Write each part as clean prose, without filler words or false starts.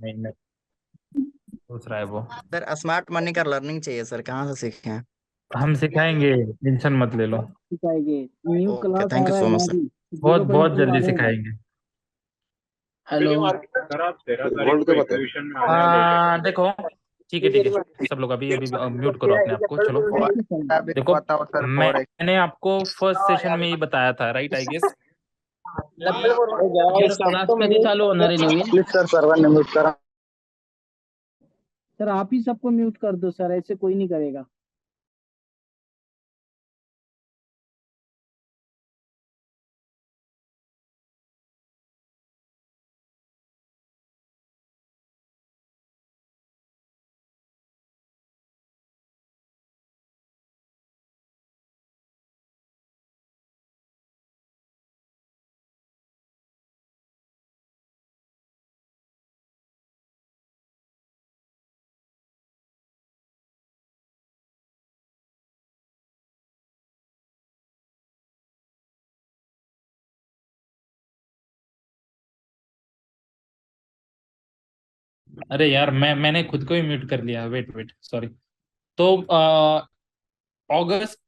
नहीं नहीं, दूसरा है वो। सर स्मार्ट मनी का लर्निंग चाहिए सर, कहाँ से सीखें? हम सिखाएंगे, टेंशन मत ले लो। सिखाएंगे। न्यू ओके, क्लास आ थैंक यू रहा है सो ना मच सर। अभी, बहुत जीरो पॉइंट बहुत टू जल्दी वाले हैं। सिखाएंगे। हेलो। सर आप 13 तारीख को एग्जीबिशन में आने वाले हो क्या सर? देखो, ठीक है ठीक है, सब लोग अभी अभी म्यूट करो अपने आप को, चलो। देखो, बताओ सर फॉरेक्स। मैंने आपको फर्स्ट सेशन में ही बताया था, राइट आई गेस, यार क्लास कभी चालू होना रही नवीन? प्लीज सर, सर्वर ने म्यूट करा। सर आप ही सबको म्यूट कर दो सर, ऐसे कोई नहीं करेगा। अरे यार, मैंने खुद को ही म्यूट कर लिया, वेट वेट, सॉरी। तो अगस्त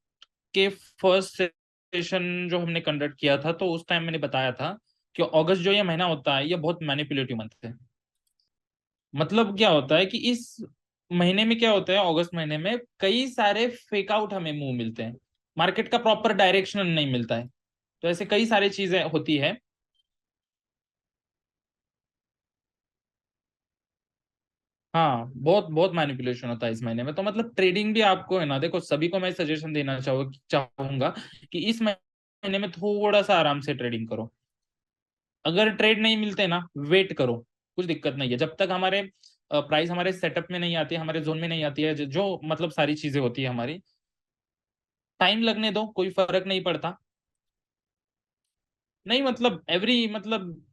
के फर्स्ट सेशन जो हमने कंडक्ट किया था, तो उस टाइम मैंने बताया था कि अगस्त जो ये महीना होता है, ये बहुत मैनिपुलेटिव मंथ है। मतलब क्या होता है कि इस महीने में क्या होता है, अगस्त महीने में कई सारे फेक आउट हमें मुंह मिलते हैं, मार्केट का प्रॉपर डायरेक्शन नहीं मिलता है। तो ऐसे कई सारी चीजें होती है। हाँ, बहुत बहुत मैनिपुलेशन होता है इस महीने में। तो मतलब ट्रेडिंग भी आपको है ना, देखो सभी को मैं सजेशन देना चाहूंगा कि इस महीने में थोड़ा सा आराम से ट्रेडिंग करो। अगर ट्रेड नहीं मिलते ना, वेट करो, कुछ दिक्कत नहीं है। जब तक हमारे प्राइस हमारे सेटअप में नहीं आती है, हमारे जोन में नहीं आती है, जो मतलब सारी चीजें होती है हमारी, टाइम लगने दो, कोई फर्क नहीं पड़ता। नहीं मतलब एवरी मतलब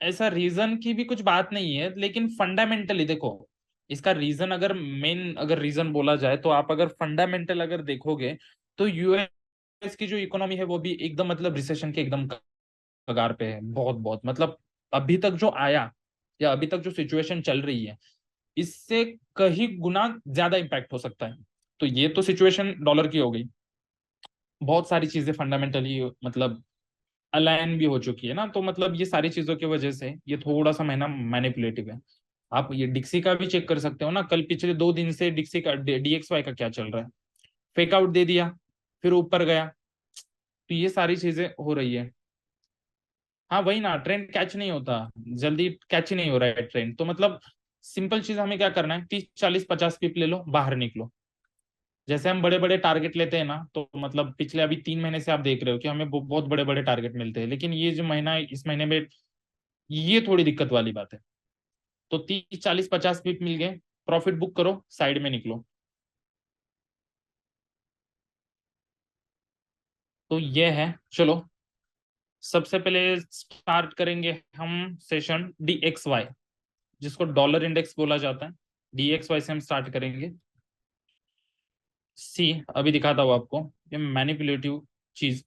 ऐसा रीजन की भी कुछ बात नहीं है, लेकिन फंडामेंटली देखो, इसका रीजन अगर मेन अगर रीजन बोला जाए, तो आप अगर फंडामेंटल अगर देखोगे, तो यूएस की जो इकोनॉमी है वो भी एकदम मतलब रिसेशन के एकदम कगार पे है, बहुत बहुत मतलब। अभी तक जो आया, या अभी तक जो सिचुएशन चल रही है, इससे कहीं गुना ज्यादा इम्पैक्ट हो सकता है। तो ये तो सिचुएशन डॉलर की हो गई। बहुत सारी चीजें फंडामेंटली मतलब अलाइन भी हो चुकी है ना, तो मतलब ये सारी चीजों की वजह से ये थोड़ा सा महीना मैनिपुलेटिव है। आप ये डिक्सी का भी चेक कर सकते हो ना, कल पिछले 2 दिन से डिक्सी का डीएक्सवाई का क्या चल रहा है। फेक आउट दे दिया, फिर ऊपर गया। तो ये सारी चीजें हो रही है। हाँ वही ना, ट्रेंड कैच नहीं होता, जल्दी कैच ही नहीं हो रहा है ट्रेंड। तो मतलब सिंपल चीज हमें क्या करना है, 30 40 50 पिप ले लो, बाहर निकलो। जैसे हम बड़े बड़े टारगेट लेते हैं ना, तो मतलब पिछले अभी 3 महीने से आप देख रहे हो कि हमें बहुत बड़े बड़े टारगेट मिलते हैं, लेकिन ये जो महीना है, इस महीने में ये थोड़ी दिक्कत वाली बात है। तो 30 40 50 पिप मिल गए, प्रॉफिट बुक करो, साइड में निकलो। तो ये है, चलो। सबसे पहले स्टार्ट करेंगे हम सेशन DXY, जिसको डॉलर इंडेक्स बोला जाता है। DXY से हम स्टार्ट करेंगे। सी, अभी दिखाता हूँ आपको, ये मैनिपुलेटिव चीज।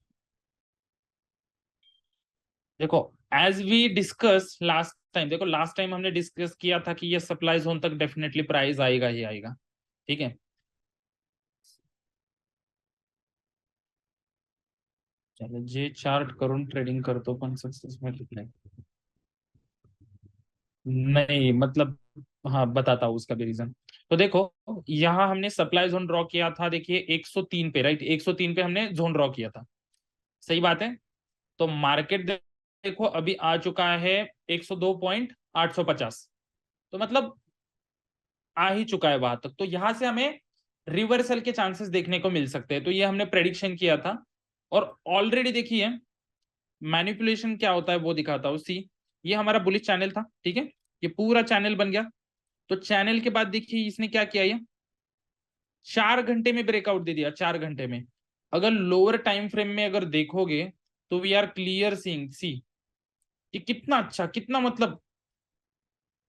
देखो, as we discuss last time, देखो लास्ट टाइम हमने डिस्कस किया था कि ये सप्लाई जोन तक डेफिनेटली प्राइस आएगा ही आएगा, ठीक है। चलो, जे चार्ट करून ट्रेडिंग करतो पण सक्सेस मिळत नाही। नहीं मतलब, हाँ बताता हूँ उसका भी रीजन। तो देखो, यहाँ हमने सप्लाई जोन ड्रॉ किया था, देखिए 103 पे, राइट, 103 पे हमने जोन ड्रॉ किया था, सही बात है। तो मार्केट देखो अभी आ चुका है 102.850, तो मतलब आ ही चुका है वहां तक। तो यहां से हमें रिवर्सल के चांसेस देखने को मिल सकते हैं। तो ये हमने प्रेडिक्शन किया था, और ऑलरेडी देखिए मैनिपुलेशन क्या होता है वो दिखाता हूँ। सी, ये हमारा बुलिश चैनल था, ठीक है, ये पूरा चैनल बन गया। तो चैनल के बाद देखिए इसने क्या किया, ये 4 घंटे में ब्रेकआउट दे दिया, 4 घंटे में। अगर लोअर टाइम फ्रेम में अगर देखोगे, तो वी आर क्लियर सीइंग, सी कि कितना अच्छा, कितना मतलब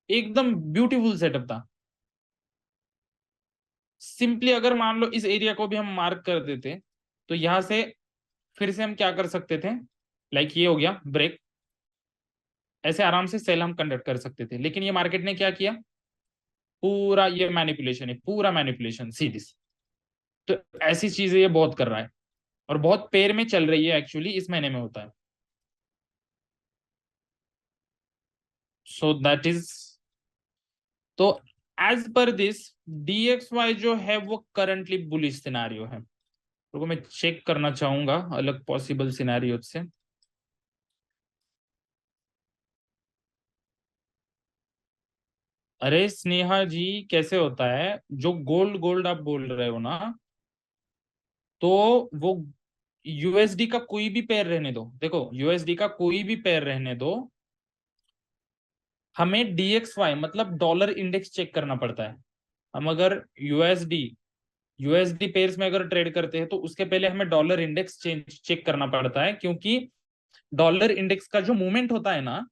एकदम ब्यूटीफुल सेटअप था। सिंपली अगर मान लो इस एरिया को भी हम मार्क कर देते, तो यहां से फिर से हम क्या कर सकते थे, लाइक ये हो गया ब्रेक, ऐसे आराम से सेल हम कंडक्ट कर सकते थे, लेकिन ये मार्केट ने क्या किया, पूरा ये मैनिपुलेशन है, पूरा मैनिपुलेशन सीधी। तो ऐसी चीजें ये बहुत कर रहा है, और बहुत पेयर में चल रही है एक्चुअली, इस महीने में होता है। सो दैट इज, तो एज पर दिस DXY जो है वो करंटली बुलिश सिनेरियो है। तो मैं चेक करना चाहूंगा अलग पॉसिबल सिनेरियो से। अरे स्नेहा जी, कैसे होता है, जो गोल्ड गोल्ड आप बोल रहे हो ना, तो वो USD का कोई भी पेयर रहने दो, देखो USD का कोई भी पेयर रहने दो, हमें DXY मतलब डॉलर इंडेक्स चेक करना पड़ता है। हम अगर यूएसडी पेयर्स में अगर ट्रेड करते हैं तो उसके पहले हमें डॉलर इंडेक्स चेक करना पड़ता है, क्योंकि डॉलर इंडेक्स का जो मूवमेंट होता है ना,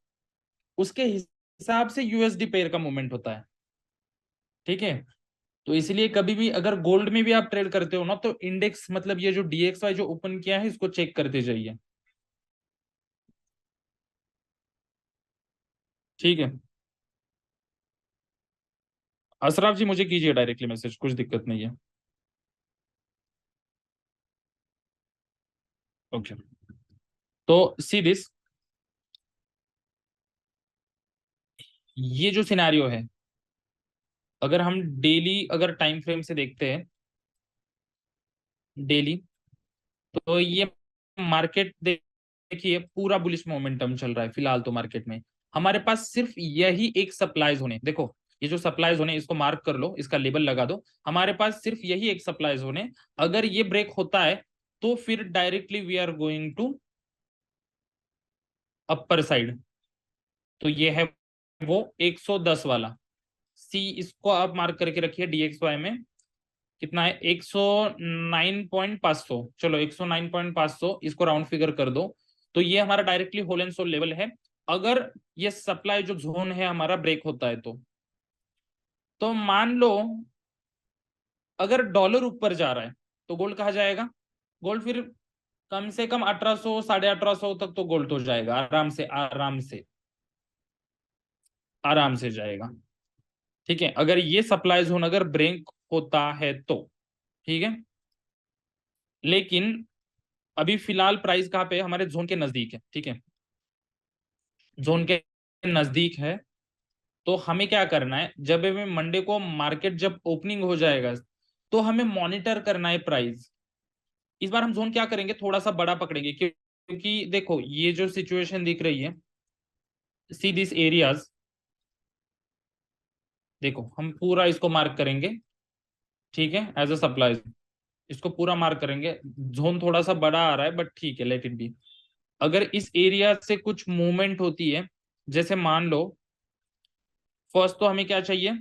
उसके हिसाब से USD पेयर का मूवमेंट होता है। ठीक है, तो इसलिए कभी भी अगर गोल्ड में भी आप ट्रेड करते हो ना, तो इंडेक्स मतलब ये जो DXY जो ओपन किया है इसको चेक करते जाइए। ठीक है, अशराफ जी मुझे कीजिए डायरेक्टली मैसेज, कुछ दिक्कत नहीं है। ओके, तो सी दिस, ये जो सिनेरियो है, अगर हम डेली अगर टाइम फ्रेम से देखते हैं, डेली, तो ये मार्केट देखिए पूरा बुलिश मोमेंटम चल रहा है फिलहाल। तो मार्केट में हमारे पास सिर्फ यही एक सप्लाईज होने, देखो ये जो सप्लाईज होने, इसको मार्क कर लो, इसका लेबल लगा दो, हमारे पास सिर्फ यही एक सप्लाईज होने। अगर ये ब्रेक होता है तो फिर directly we are going to upper side. तो ये है वो 110 वाला सी, इसको आप मार्क करके रखिए। DXY में कितना है, 109.500, चलो 109.500 इसको राउंड फिगर कर दो। तो ये हमारा directly whole and sole level है। अगर ये सप्लाई जो जोन है हमारा ब्रेक होता है तो मान लो अगर डॉलर ऊपर जा रहा है तो गोल्ड कहाँ जाएगा, गोल्ड फिर कम से कम 1800 1850 तक तो गोल्ड तो जाएगा, आराम से आराम से आराम से जाएगा। ठीक है, अगर ये सप्लाई जोन अगर ब्रेक होता है तो, ठीक है। लेकिन अभी फिलहाल प्राइस कहाँ पे है, हमारे जोन के नजदीक है। ठीक है, जोन के नजदीक है। तो हमें क्या करना है, जब हमें मंडे को मार्केट जब ओपनिंग हो जाएगा, तो हमें मॉनिटर करना है प्राइस। इस बार हम जोन क्या करेंगे, थोड़ा सा बड़ा पकड़ेंगे, क्योंकि देखो ये जो सिचुएशन दिख रही है, सी दिस एरियाज, देखो हम पूरा इसको मार्क करेंगे। ठीक है, एज अ सप्लाई इसको पूरा मार्क करेंगे। जोन थोड़ा सा बड़ा आ रहा है बट ठीक है, लेट इट बी। अगर इस एरिया से कुछ मूवमेंट होती है, जैसे मान लो फर्स्ट तो हमें क्या चाहिए,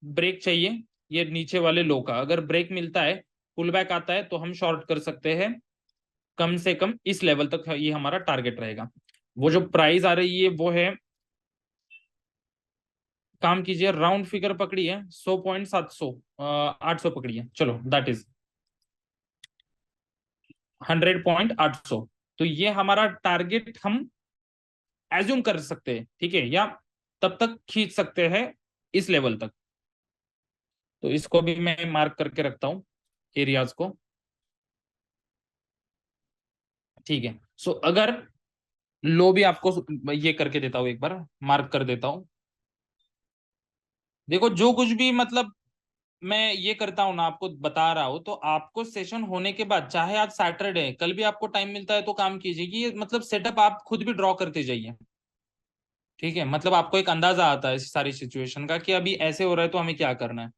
ब्रेक चाहिए ये नीचे वाले लो का। अगर ब्रेक मिलता है, पुल बैक आता है, तो हम शॉर्ट कर सकते हैं कम से कम इस लेवल तक, ये हमारा टारगेट रहेगा। वो जो प्राइस आ रही है वो है, काम कीजिए राउंड फिगर पकड़िए, 100.700, 800 पकड़िए, चलो दैट इज 100.800। तो ये हमारा टारगेट हम एज्यूम कर सकते हैं, ठीक है, या तब तक खींच सकते हैं इस लेवल तक। तो इसको भी मैं मार्क करके रखता हूं एरियाज को। ठीक है, सो अगर लो भी आपको ये करके देता हूं, एक बार मार्क कर देता हूं। देखो जो कुछ भी मतलब मैं ये करता हूं ना, आपको बता रहा हूं, तो आपको सेशन होने के बाद, चाहे आज सैटरडे है, कल भी आपको टाइम मिलता है तो काम कीजिए कि ये मतलब सेटअप आप खुद भी ड्रॉ करते जाइए। ठीक है, मतलब आपको एक अंदाजा आता है इस सारी सिचुएशन का कि अभी ऐसे हो रहा है तो हमें क्या करना है।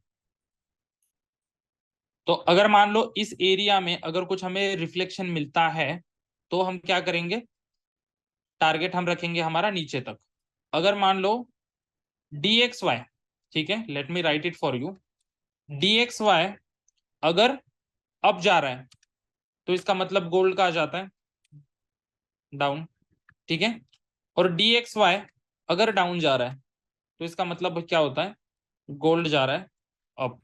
तो अगर मान लो इस एरिया में अगर कुछ हमें रिफ्लेक्शन मिलता है, तो हम क्या करेंगे, टारगेट हम रखेंगे हमारा नीचे तक। अगर मान लो DXY, ठीक है, let me right it for you, DXY अगर अप जा रहा है तो इसका मतलब गोल्ड का आ जाता है डाउन। ठीक है, और DXY अगर डाउन जा रहा है तो इसका मतलब क्या होता है, गोल्ड जा रहा है up.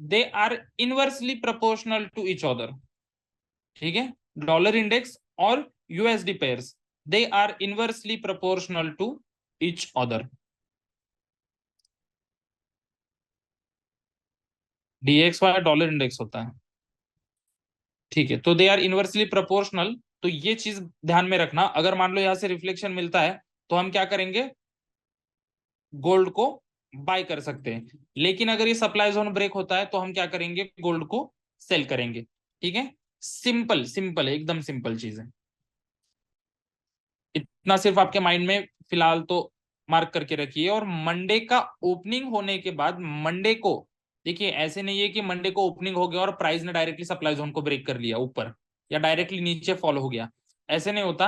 They are inversely proportional to each other. ठीक है, डॉलर इंडेक्स और USD pairs, they are inversely proportional to each other. DXY dollar index होता है, ठीक है। तो दे आर इनवर्सली प्रोपोर्शनल, तो ये चीज ध्यान में रखना। अगर मान लो यहां से रिफ्लेक्शन मिलता है तो हम क्या करेंगे, गोल्ड को बाय कर सकते हैं। लेकिन अगर ये सप्लाई जोन ब्रेक होता है तो हम क्या करेंगे, गोल्ड को सेल करेंगे। ठीक है, सिंपल सिंपल है, एकदम सिंपल चीज है। इतना सिर्फ आपके माइंड में फिलहाल तो मार्क करके रखिए। और मंडे का ओपनिंग होने के बाद, मंडे को देखिए, ऐसे नहीं है कि मंडे को ओपनिंग हो गया और प्राइस ने डायरेक्टली सप्लाई जोन को ब्रेक कर लिया ऊपर, या डायरेक्टली नीचे फॉलो हो गया, ऐसे नहीं होता।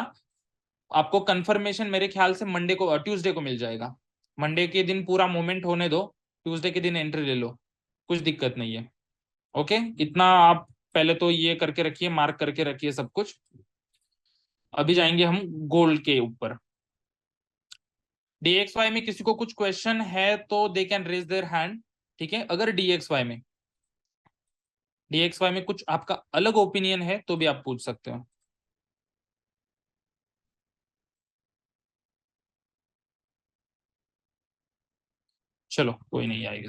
आपको कंफर्मेशन मेरे ख्याल से मंडे को, ट्यूसडे को मिल जाएगा। मंडे के दिन पूरा मूवमेंट होने दो, ट्यूसडे के दिन एंट्री ले लो, कुछ दिक्कत नहीं है। ओके, इतना आप पहले तो ये करके रखिए, मार्क करके रखिए सब कुछ। अभी जाएंगे हम गोल्ड के ऊपर। DXY में किसी को कुछ क्वेश्चन है तो they can raise their hand. ठीक है, अगर DXY में कुछ आपका अलग ओपिनियन है तो भी आप पूछ सकते हो। चलो कोई नहीं आएगा।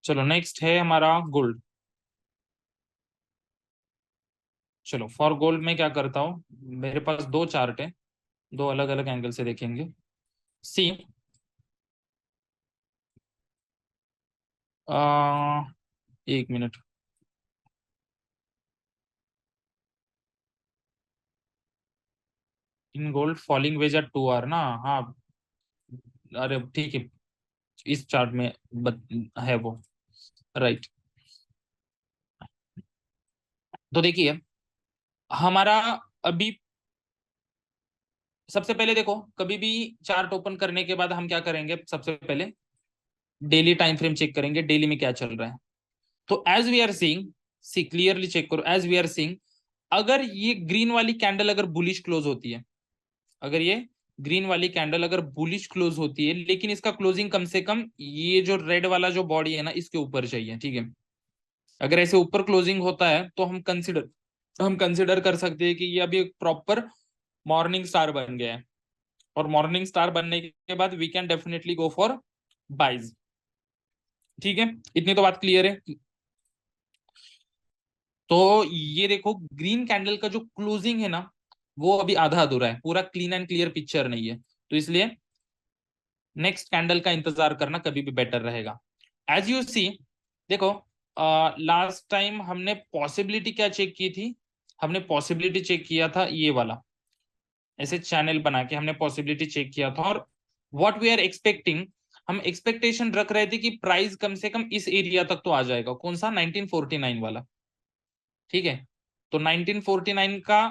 चलो नेक्स्ट है हमारा गोल्ड। चलो फॉर गोल्ड में क्या करता हूं, मेरे पास दो चार्ट है, दो अलग अलग एंगल से देखेंगे। सी, एक minute. In gold falling wedge at 2 R ना, हाँ, अरे ठीक है, इस चार्ट में है वो, राइट। तो देखिए हमारा अभी, सबसे पहले देखो, कभी भी चार्ट ओपन करने के बाद हम क्या करेंगे, सबसे पहले डेली टाइम फ्रेम चेक करेंगे, डेली में क्या चल रहा है। तो as we are seeing, see clearly check करो, एज वी आर सीइंग, अगर ये ग्रीन वाली कैंडल अगर बुलिश क्लोज होती है, अगर ये ग्रीन वाली कैंडल अगर बुलिश क्लोज होती है, लेकिन इसका क्लोजिंग कम से कम ये जो रेड वाला जो बॉडी है ना, इसके ऊपर चाहिए। ठीक है, अगर ऐसे ऊपर क्लोजिंग होता है तो हम कंसिडर कर सकते हैं कि ये अभी एक प्रॉपर मॉर्निंग स्टार बन गया है। और मॉर्निंग स्टार बनने के बाद we can definitely go for buys. ठीक है, इतनी तो बात क्लियर है। तो ये देखो, ग्रीन कैंडल का जो क्लोजिंग है ना, वो अभी आधा अधूरा है, पूरा क्लीन एंड क्लियर पिक्चर नहीं है। तो इसलिए नेक्स्ट कैंडल का इंतजार करना कभी भी बेटर रहेगा। एज यू सी, देखो, लास्ट टाइम हमने पॉसिबिलिटी क्या चेक की थी, हमने पॉसिबिलिटी चेक किया था ये वाला, ऐसे चैनल बना के हमने पॉसिबिलिटी चेक किया था। और व्हाट वी आर एक्सपेक्टिंग, हम एक्सपेक्टेशन रख रहे थे कि प्राइस कम से कम इस एरिया तक तो आ जाएगा, कौन सा, 1949 वाला। ठीक है, तो 1949 का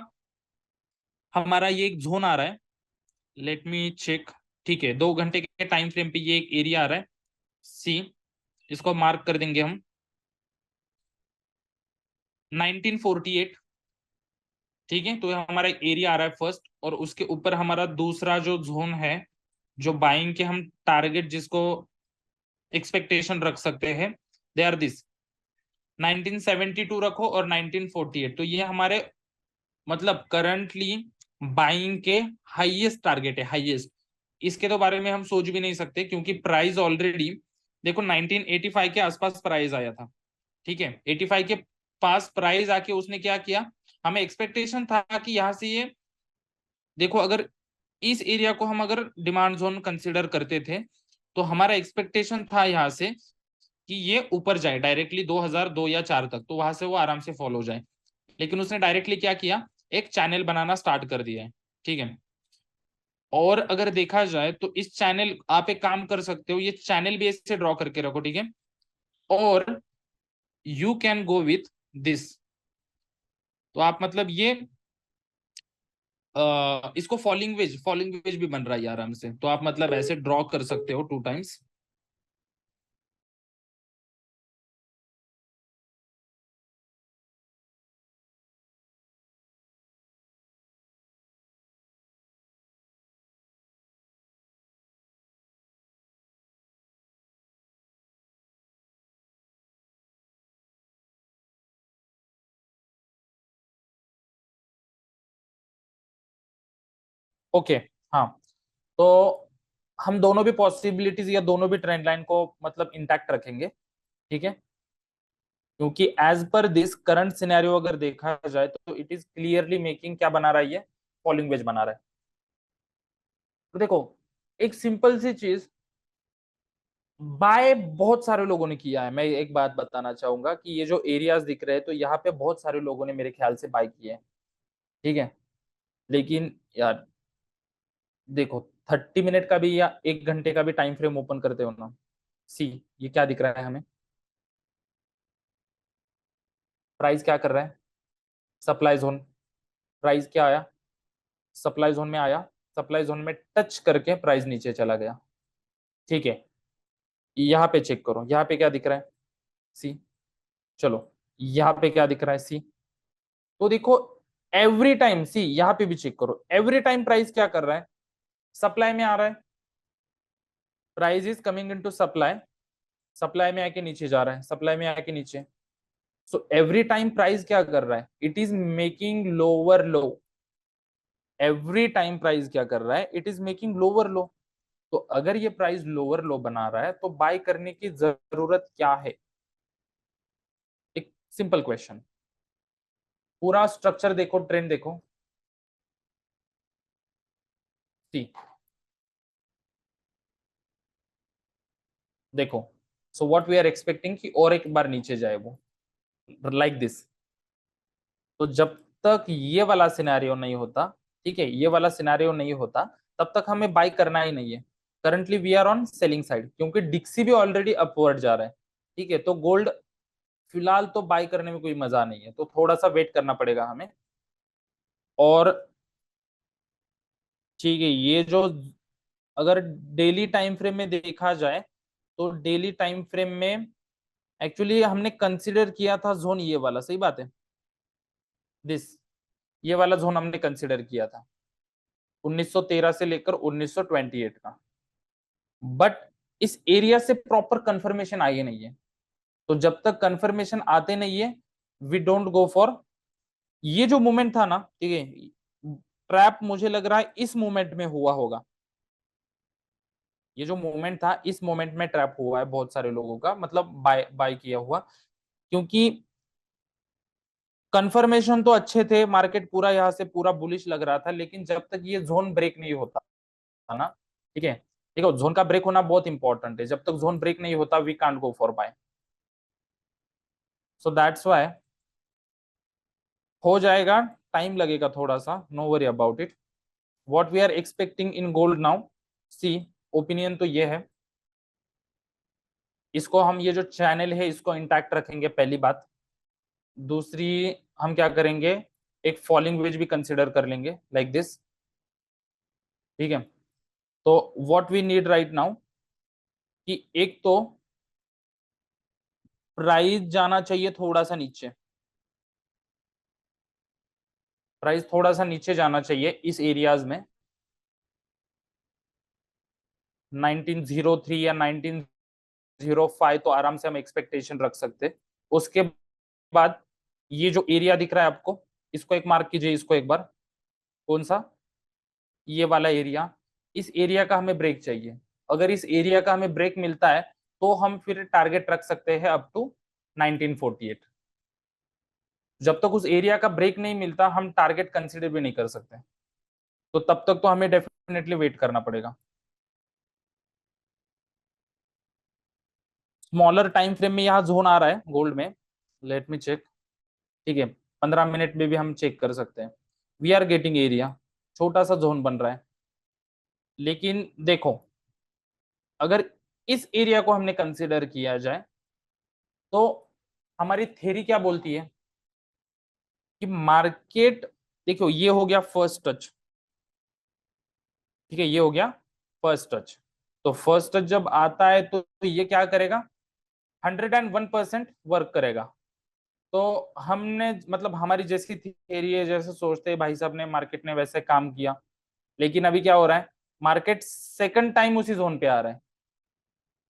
हमारा ये एक जोन आ रहा है, लेट मी चेक। ठीक है, 2 घंटे के टाइम फ्रेम पे ये एक एरिया आ रहा है, सी, इसको मार्क कर देंगे हम 1948। ठीक है, तो ये हमारा एक एरिया आ रहा है फर्स्ट, और उसके ऊपर हमारा दूसरा जो जोन है, जो बाइंग के हम टारगेट जिसको एक्सपेक्टेशन रख सकते हैं, दे आर दिस 1972 रखो और 1948। तो ये हमारे मतलब करंटली बाइंग के हाईएस्ट टारगेट है, हाईएस्ट। इसके तो बारे में हम सोच भी नहीं सकते, क्योंकि प्राइस ऑलरेडी देखो 1985 के आसपास प्राइस आया था। ठीक है, 85 के पास प्राइस आके उसने क्या किया, हमें एक्सपेक्टेशन था कि यहाँ से ये, देखो अगर इस एरिया को हम अगर डिमांड जोन कंसिडर करते थे, तो हमारा एक्सपेक्टेशन था यहाँ से कि ये ऊपर जाए डायरेक्टली 2002 या 4 तक, तो वहां से वो आराम से फॉलो जाए। लेकिन उसने डायरेक्टली क्या किया, एक चैनल बनाना स्टार्ट कर दिया है। ठीक है, और अगर देखा जाए तो इस चैनल, आप एक काम कर सकते हो, ये चैनल भी ऐसे ड्रॉ करके रखो। ठीक है, और you can go with this, तो आप मतलब ये इसको फॉलिंग वेज भी बन रहा है आराम से, तो आप मतलब ऐसे ड्रॉ कर सकते हो 2 टाइम्स। ओके। हाँ, तो हम दोनों भी पॉसिबिलिटीज या दोनों भी ट्रेंड लाइन को मतलब इंटैक्ट रखेंगे, ठीक है, क्योंकि as per this current scenario अगर देखा जाए तो इट इज क्लियरली मेकिंग क्या बना रहा है, ये फॉलिंग वेज बना रहा है। तो देखो, एक सिंपल सी चीज, बाय बहुत सारे लोगों ने किया है। मैं एक बात बताना चाहूंगा कि ये जो एरियाज दिख रहे हैं तो यहाँ पे बहुत सारे लोगों ने मेरे ख्याल से बाय किए हैं, ठीक है। लेकिन यार देखो, 30 मिनट का भी या 1 घंटे का भी टाइम फ्रेम ओपन करते हो ना, सी ये क्या दिख रहा है हमें, प्राइस क्या कर रहा है, सप्लाई जोन, प्राइस क्या आया, सप्लाई जोन में आया, सप्लाई जोन में टच करके प्राइस नीचे चला गया, ठीक है। यहाँ पे चेक करो, यहाँ पे क्या दिख रहा है, सी, चलो यहाँ पे क्या दिख रहा है, सी। तो देखो, एवरी टाइम सी, यहाँ पे भी चेक करो, एवरी टाइम प्राइस क्या कर रहा है, सप्लाई में आ रहा है, price is coming into supply, supply में आके नीचे जा रहा है, सप्लाई में आके नीचे। सो एवरी टाइम प्राइस क्या कर रहा है, it is making lower low, every time price क्या कर रहा है, इट इज मेकिंग लोअर लो। तो अगर ये प्राइस लोअर लो बना रहा है तो बाय करने की जरूरत क्या है, एक सिंपल क्वेश्चन। पूरा स्ट्रक्चर देखो, ट्रेंड देखो, सी देखो। So what we are expecting कि और एक बार नीचे जाए वो, लाइक दिस। तो जब तक ये वाला सिनेरियो नहीं होता, ठीक है, ये वाला सिनेरियो नहीं होता, तब तक हमें बाय करना ही नहीं है। Currently we are on selling side, क्योंकि डिक्सी भी ऑलरेडी अपवर्ड जा रहा है, ठीक है। तो गोल्ड फिलहाल तो बाय करने में कोई मजा नहीं है, तो थोड़ा सा वेट करना पड़ेगा हमें। और ठीक है, ये जो अगर डेली टाइम फ्रेम में देखा जाए तो डेली टाइम फ्रेम में एक्चुअली हमने कंसिडर किया था जोन ये वाला, सही बात है, दिस, ये वाला जोन हमने कंसिडर किया था 1913 से लेकर 1928 का। बट इस एरिया से प्रॉपर कंफर्मेशन आई नहीं है, तो जब तक कंफर्मेशन आते नहीं है वी डोंट गो फॉर। ये जो मूवमेंट था ना, ठीक है, ट्रैप मुझे लग रहा है इस मूवमेंट में हुआ होगा, ये जो मूवमेंट था इस मूवमेंट में ट्रैप हुआ है बहुत सारे लोगों का, मतलब बाय बाय किया हुआ, क्योंकि कंफर्मेशन तो अच्छे थे, मार्केट पूरा यहाँ से पूरा बुलिश लग रहा था, लेकिन जब तक ये जोन ब्रेक नहीं होता था ना, ठीक है, ठीक है, जोन का ब्रेक होना बहुत इंपॉर्टेंट है, जब तक जोन ब्रेक नहीं होता we can't go for buy. So that's why हो जाएगा, टाइम लगेगा थोड़ा सा, no worry about it. What we are expecting in gold now, see, opinion तो ये है, इसको हम ये जो चैनल है इसको इंटैक्ट रखेंगे, पहली बात। दूसरी, हम क्या करेंगे, एक फॉलिंग वेज भी कंसिडर कर लेंगे लाइक दिस, ठीक है। तो what we need right now कि एक तो प्राइस जाना चाहिए थोड़ा सा नीचे, प्राइस थोड़ा सा नीचे जाना चाहिए इस एरियाज में, 1903 या 1905 तो आराम से हम एक्सपेक्टेशन रख सकते। उसके बाद ये जो एरिया दिख रहा है आपको, इसको एक मार्क कीजिए, इसको एक बार, कौन सा, ये वाला एरिया, इस एरिया का हमें ब्रेक चाहिए। अगर इस एरिया का हमें ब्रेक मिलता है तो हम फिर टारगेट रख सकते हैं अप टू 1948। जब तक उस एरिया का ब्रेक नहीं मिलता हम टारगेट कंसीडर भी नहीं कर सकते, तो तब तक तो हमें डेफिनेटली वेट करना पड़ेगा। स्मॉलर टाइम फ्रेम में यहाँ जोन आ रहा है गोल्ड में, लेट मी चेक, ठीक है, 15 मिनट में भी हम चेक कर सकते हैं, वी आर गेटिंग एरिया, छोटा सा जोन बन रहा है। लेकिन देखो, अगर इस एरिया को हमने कंसिडर किया जाए तो हमारी थ्योरी क्या बोलती है कि मार्केट, देखो ये हो गया फर्स्ट टच, ठीक है, ये हो गया फर्स्ट टच। तो फर्स्ट टच जब आता है तो ये क्या करेगा, 101% वर्क करेगा। तो हमने मतलब हमारी जैसी थियरी है, जैसे सोचते हैं भाई साहब ने, मार्केट ने वैसे काम किया, लेकिन अभी क्या हो रहा है, मार्केट सेकंड टाइम उसी जोन पे आ रहा है।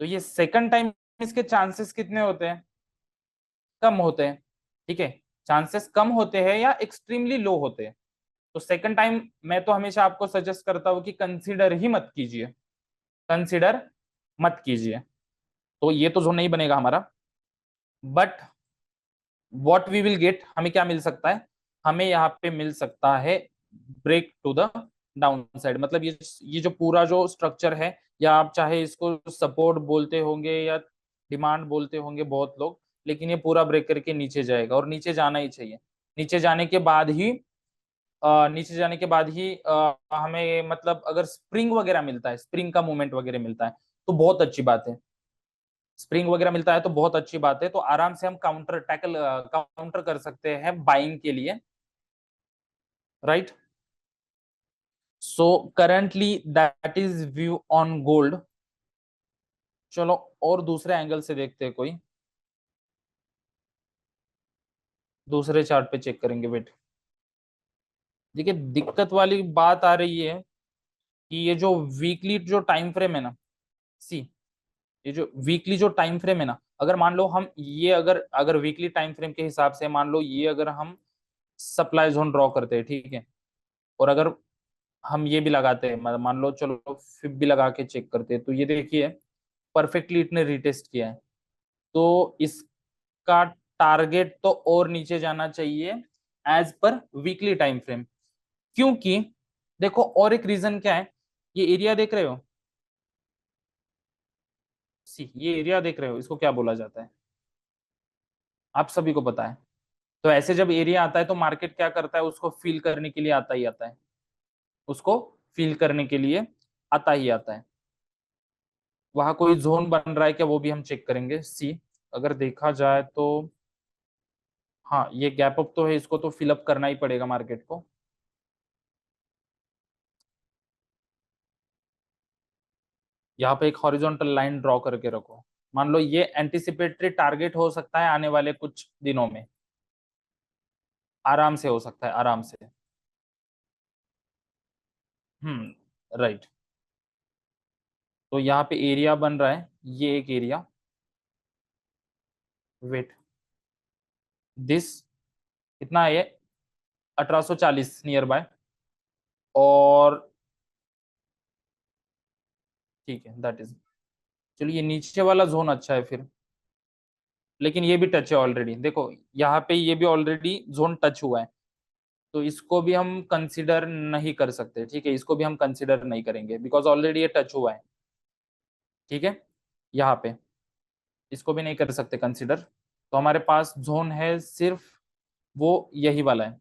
तो ये सेकंड टाइम, इसके चांसेस कितने होते हैं, कम होते हैं, ठीक है, चांसेस कम होते हैं या एक्सट्रीमली लो होते हैं। तो सेकंड टाइम मैं तो हमेशा आपको सजेस्ट करता हूं कि कंसीडर ही मत कीजिए, कंसीडर मत कीजिए। तो ये तो जोन नहीं बनेगा हमारा, but what we will get, हमें क्या मिल सकता है, हमें यहाँ पे मिल सकता है break to the down side. मतलब ये जो पूरा जो स्ट्रक्चर है, या आप चाहे इसको सपोर्ट बोलते होंगे या डिमांड बोलते होंगे बहुत लोग, लेकिन ये पूरा ब्रेक करके नीचे जाएगा और नीचे जाना ही चाहिए। नीचे जाने के बाद ही नीचे जाने के बाद ही हमें मतलब अगर स्प्रिंग वगैरह मिलता है, स्प्रिंग का मूवमेंट वगैरह मिलता है तो बहुत अच्छी बात है। स्प्रिंग वगैरह मिलता है तो बहुत अच्छी बात है, तो आराम से हम काउंटर कर सकते हैं बाइंग के लिए, right. So currently that is view on gold. चलो और दूसरे एंगल से देखते हैं, कोई दूसरे चार्ट पे चेक करेंगे। वेट, देखिए दिक्कत वाली बात आ रही है कि ये जो वीकली जो टाइम फ्रेम है ना, सी ये जो वीकली जो टाइम फ्रेम है ना, अगर मान लो हम ये अगर अगर वीकली टाइम फ्रेम के हिसाब से मान लो ये अगर हम सप्लाई जोन ड्रॉ करते हैं, ठीक है, और अगर हम ये भी लगाते हैं, मान लो चलो फिब भी लगा के चेक करते हैं, तो ये देखिए परफेक्टली इतने रिटेस्ट किया है। तो इसका टारगेट तो और नीचे जाना चाहिए as per weekly time frame, क्योंकि देखो और एक रीजन क्या है, ये एरिया देख रहे हो, सी ये एरिया देख रहे हो, इसको क्या बोला जाता है, आप सभी को पता है। तो ऐसे जब एरिया आता है तो मार्केट क्या करता है, उसको फील करने के लिए आता ही आता है, उसको फील करने के लिए आता ही आता है। वहां कोई जोन बन रहा है क्या, वो भी हम चेक करेंगे। सी अगर देखा जाए तो हाँ, ये गैप अप तो है, इसको तो फिलअप करना ही पड़ेगा मार्केट को। यहाँ पे एक हॉरिजॉन्टल लाइन ड्रॉ करके रखो, मान लो ये एंटिसिपेटरी टारगेट हो सकता है आने वाले कुछ दिनों में, आराम से हो सकता है, आराम से। राइट। तो यहाँ पे एरिया बन रहा है, ये एक एरिया, वेट दिस कितना है, 1840 नियर बाय, और ठीक है दैट इज, चलिए नीचे वाला जोन अच्छा है फिर, लेकिन ये भी टच है ऑलरेडी, देखो यहाँ पे ये भी ऑलरेडी जोन टच हुआ है, तो इसको भी हम कंसिडर नहीं कर सकते, ठीक है, इसको भी हम कंसिडर नहीं करेंगे बिकॉज ऑलरेडी ये टच हुआ है, ठीक है। यहाँ पे इसको भी नहीं कर सकते कंसिडर, तो हमारे पास जोन है सिर्फ वो यही वाला है,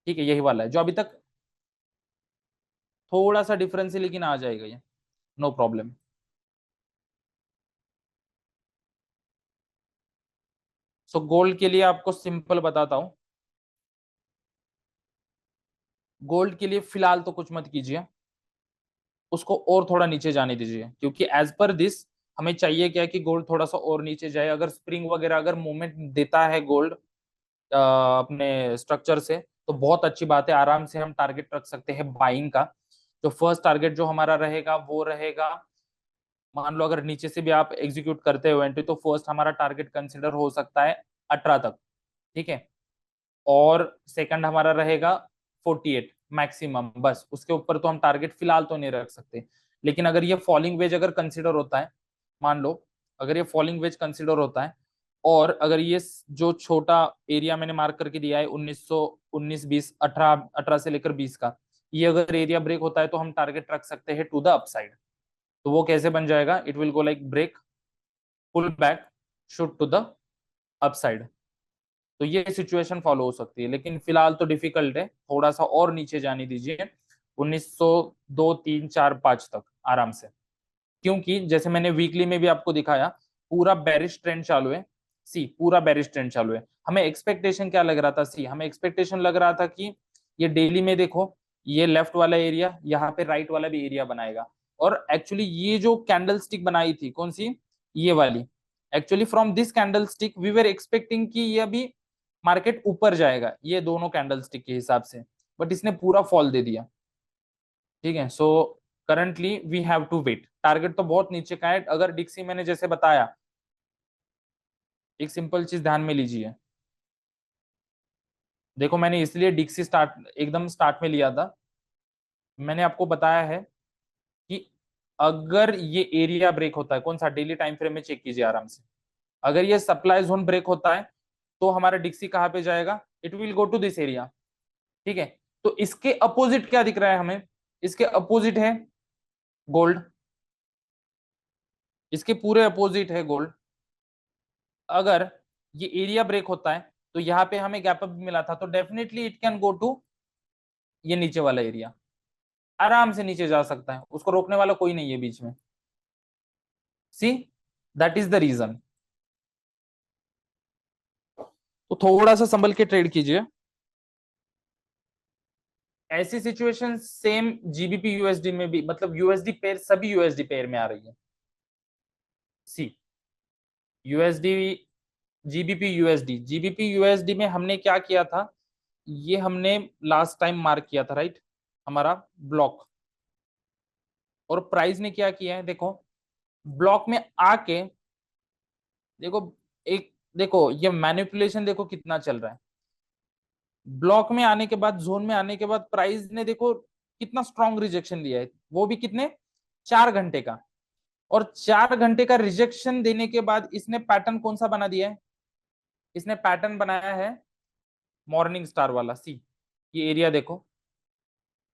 ठीक है, यही वाला है जो अभी तक थोड़ा सा डिफरेंस है, लेकिन आ जाएगा ये, नो प्रॉब्लम। सो गोल्ड के लिए आपको सिंपल बताता हूं, गोल्ड के लिए फिलहाल तो कुछ मत कीजिए, उसको और थोड़ा नीचे जाने दीजिए, क्योंकि एज पर दिस हमें चाहिए क्या कि गोल्ड थोड़ा सा और नीचे जाए। अगर स्प्रिंग वगैरह अगर मूवमेंट देता है गोल्ड अपने स्ट्रक्चर से, तो बहुत अच्छी बात है, आराम से हम टारगेट रख सकते हैं बाइंग का। जो फर्स्ट टारगेट जो हमारा रहेगा वो रहेगा, मान लो अगर नीचे से भी आप एग्जीक्यूट करते हो एंट्री, तो फर्स्ट हमारा टारगेट कंसिडर हो सकता है 18 तक, ठीक है, और सेकंड हमारा रहेगा 48 मैक्सिमम, बस उसके ऊपर तो हम टारगेट फिलहाल तो नहीं रख सकते। लेकिन अगर ये फॉलिंग वेज अगर कंसिडर होता है, मान लो अगर ये फॉलिंग वेज कंसिडर होता है, और अगर ये जो छोटा एरिया मैंने मार्क करके दिया है 1919 20 18 18 से लेकर 20 का, ये अगर एरिया ब्रेक होता है तो हम टारगेट रख सकते हैं टू द अपसाइड। तो वो कैसे बन जाएगा, it will go like break, pull back, shoot to the upside. तो ये सिचुएशन फॉलो हो सकती है, लेकिन फिलहाल तो डिफिकल्ट है, थोड़ा सा और नीचे जाने दीजिए 1902 3 4 5 तक आराम से, क्योंकि जैसे मैंने वीकली में भी आपको दिखाया पूरा बेरिश ट्रेंड चालू है। सी पूरा बेरिश ट्रेंड चालू है, हमें एक्सपेक्टेशन क्या लग रहा था, सी हमें एक्सपेक्टेशन लग रहा था कि ये डेली में देखो ये लेफ्ट वाला एरिया यहाँ पे राइट वाला भी एरिया बनाएगा, और एक्चुअली ये जो कैंडल स्टिक बनाई थी कौन सी, ये वाली, actually from this candlestick we were expecting कि ये अभी मार्केट ऊपर जाएगा ये दोनों कैंडल स्टिक के हिसाब से, बट इसने पूरा फॉल दे दिया, ठीक है। So currently we have to wait, target तो बहुत नीचे का है। अगर डिक्सी मैंने जैसे बताया, एक सिंपल चीज ध्यान में लीजिए, देखो मैंने इसलिए डिक्सी स्टार्ट एकदम स्टार्ट में लिया था, मैंने आपको बताया है कि अगर ये एरिया ब्रेक होता है, कौन सा डेली टाइम फ्रेम में चेक कीजिए आराम से, अगर ये सप्लाई जोन ब्रेक होता है तो हमारा डिक्सी कहां पे जाएगा, it will go to this area. ठीक है, तो इसके अपोजिट क्या दिख रहा है हमें, इसके अपोजिट है गोल्ड, इसके पूरे अपोजिट है गोल्ड। अगर ये एरिया ब्रेक होता है तो यहाँ पे हमें गैप अप मिला था, तो definitely it can go to ये नीचे वाला एरिया, आराम से नीचे जा सकता है, उसको रोकने वाला कोई नहीं है बीच में। सी, दैट इज द रीजन। तो थोड़ा सा संभल के ट्रेड कीजिए। ऐसी सिचुएशन सेम जीबीपी यूएसडी में भी, मतलब यूएसडी पेयर, सभी यूएसडी पेयर में आ रही है। See, USD, GBP USD, GBP USD में हमने क्या किया था, ये हमने लास्ट टाइम मार्क किया था, राइट, हमारा ब्लॉक। और प्राइस ने क्या किया है, देखो ब्लॉक में आके, देखो एक, देखो ये मैनिपुलेशन देखो कितना चल रहा है। ब्लॉक में आने के बाद, जोन में आने के बाद प्राइस ने देखो कितना स्ट्रॉन्ग रिजेक्शन दिया है, वो भी कितने, 4 घंटे का। और 4 घंटे का रिजेक्शन देने के बाद इसने पैटर्न कौन सा बना दिया है, इसने पैटर्न बनाया है मॉर्निंग स्टार वाला। सी, ये एरिया देखो,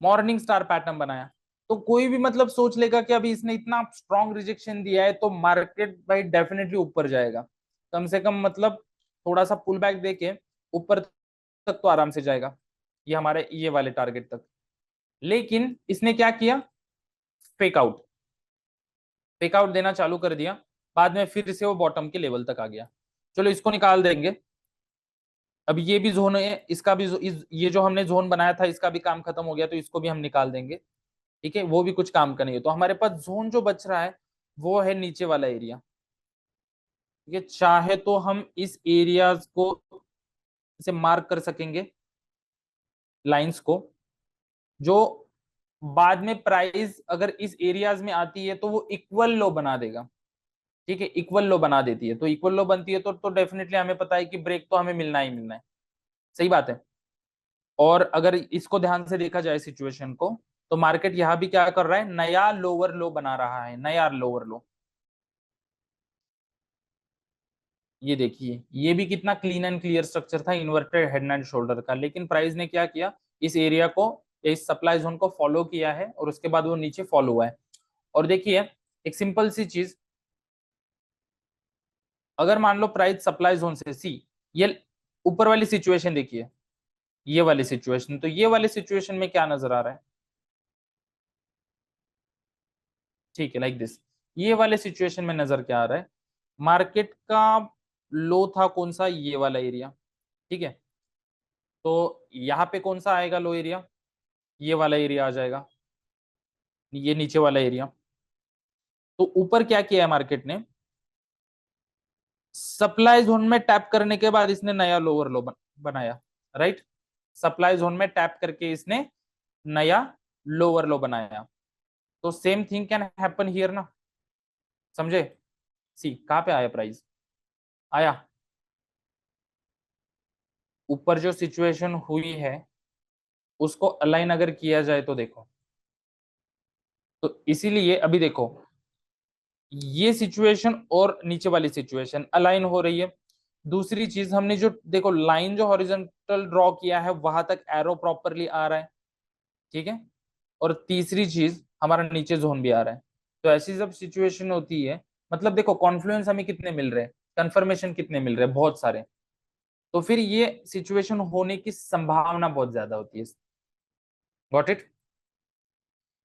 मॉर्निंग स्टार पैटर्न बनाया। तो कोई भी मतलब सोच लेगा कि अभी इसने इतना स्ट्रॉन्ग रिजेक्शन दिया है तो मार्केट भाई डेफिनेटली ऊपर जाएगा, कम से कम मतलब थोड़ा सा पुल बैक देके ऊपर तक तो आराम से जाएगा, ये हमारे ये वाले टारगेट तक। लेकिन इसने क्या किया, फेक आउट, फेक आउट देना चालू कर दिया, बाद में फिर से वो बॉटम के लेवल तक आ गया। चलो इसको निकाल देंगे। अब ये भी जोन है, इसका भी ये जो हमने जोन बनाया था इसका भी काम खत्म हो गया, तो इसको भी हम निकाल देंगे। ठीक है, वो भी कुछ काम का नहीं है, तो हमारे पास जोन जो बच रहा है वो है नीचे वाला एरिया। ठीक है, चाहे तो हम इस एरियाज को इसे मार्क कर सकेंगे, लाइंस को, जो बाद में प्राइस अगर इस एरियाज में आती है तो वो इक्वल लो बना देगा। ठीक है, इक्वल लो बना देती है, तो इक्वल लो बनती है तो डेफिनेटली हमें पता है कि ब्रेक तो हमें मिलना ही मिलना है। सही बात है। और अगर इसको ध्यान से देखा जाए सिचुएशन को, तो मार्केट यहां भी क्या कर रहा है, नया लोअर लो बना रहा है, नया लोअर लो। ये देखिए, ये भी कितना क्लीन एंड क्लियर स्ट्रक्चर था इन्वर्टेड हेड एंड शोल्डर का, लेकिन प्राइस ने क्या किया, इस एरिया को, इस सप्लाई जोन को फॉलो किया है और उसके बाद वो नीचे फॉलो हुआ है। और देखिए एक सिंपल सी चीज, अगर मान लो प्राइस सप्लाई जोन से, सी ये ऊपर वाली सिचुएशन देखिए, ये वाली सिचुएशन, तो ये वाली सिचुएशन में क्या नजर आ रहा है, ठीक है, लाइक दिस, ये वाले सिचुएशन में नजर क्या आ रहा है, मार्केट का लो था कौन सा, ये वाला एरिया। ठीक है, तो यहाँ पे कौन सा आएगा लो एरिया, ये वाला एरिया आ जाएगा, ये नीचे वाला एरिया। तो ऊपर क्या किया है मार्केट ने, सप्लाई जोन में टैप करने के बाद इसने नया लोअर लो बनाया, राइट, सप्लाई जोन में टैप करके इसने नया लोअर लो बनाया। तो same thing can happen here ना, समझे। सी, कहां पे आया प्राइस, आया ऊपर, जो सिचुएशन हुई है उसको अलाइन अगर किया जाए तो देखो, तो इसीलिए अभी देखो ये सिचुएशन और नीचे वाली सिचुएशन अलाइन हो रही है। दूसरी चीज, हमने जो देखो लाइन जो हॉरिजॉन्टल ड्रॉ किया है वहां तक एरो प्रॉपरली आ रहा है। ठीक है, और तीसरी चीज हमारा नीचे जोन भी आ रहा है। तो ऐसी जब सिचुएशन होती है, मतलब देखो कॉन्फ्लुएंस हमें कितने मिल रहे हैं, कंफर्मेशन कितने मिल रहे हैं, बहुत सारे, तो फिर ये सिचुएशन होने की संभावना बहुत ज्यादा होती है। Got it.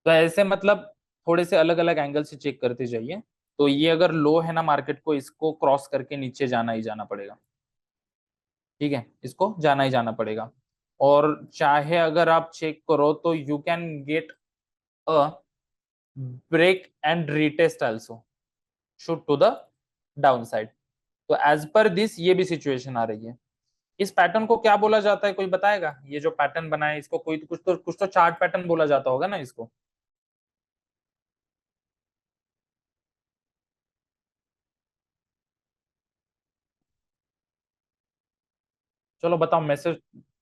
तो ऐसे मतलब थोड़े से अलग अलग एंगल से चेक करते जाइए। तो ये अगर लो है ना मार्केट को, इसको क्रॉस करके नीचे जाना ही जाना पड़ेगा। ठीक है, इसको जाना ही जाना पड़ेगा। और चाहे अगर आप चेक करो तो you can get a break and retest also shoot to the down side. तो एज पर दिस ये भी सिचुएशन आ रही है। इस पैटर्न को क्या बोला जाता है, कोई बताएगा, ये जो पैटर्न बना है इसको कोई कुछ तो चार्ट पैटर्न बोला जाता होगा ना इसको। चलो बताओ, मैसेज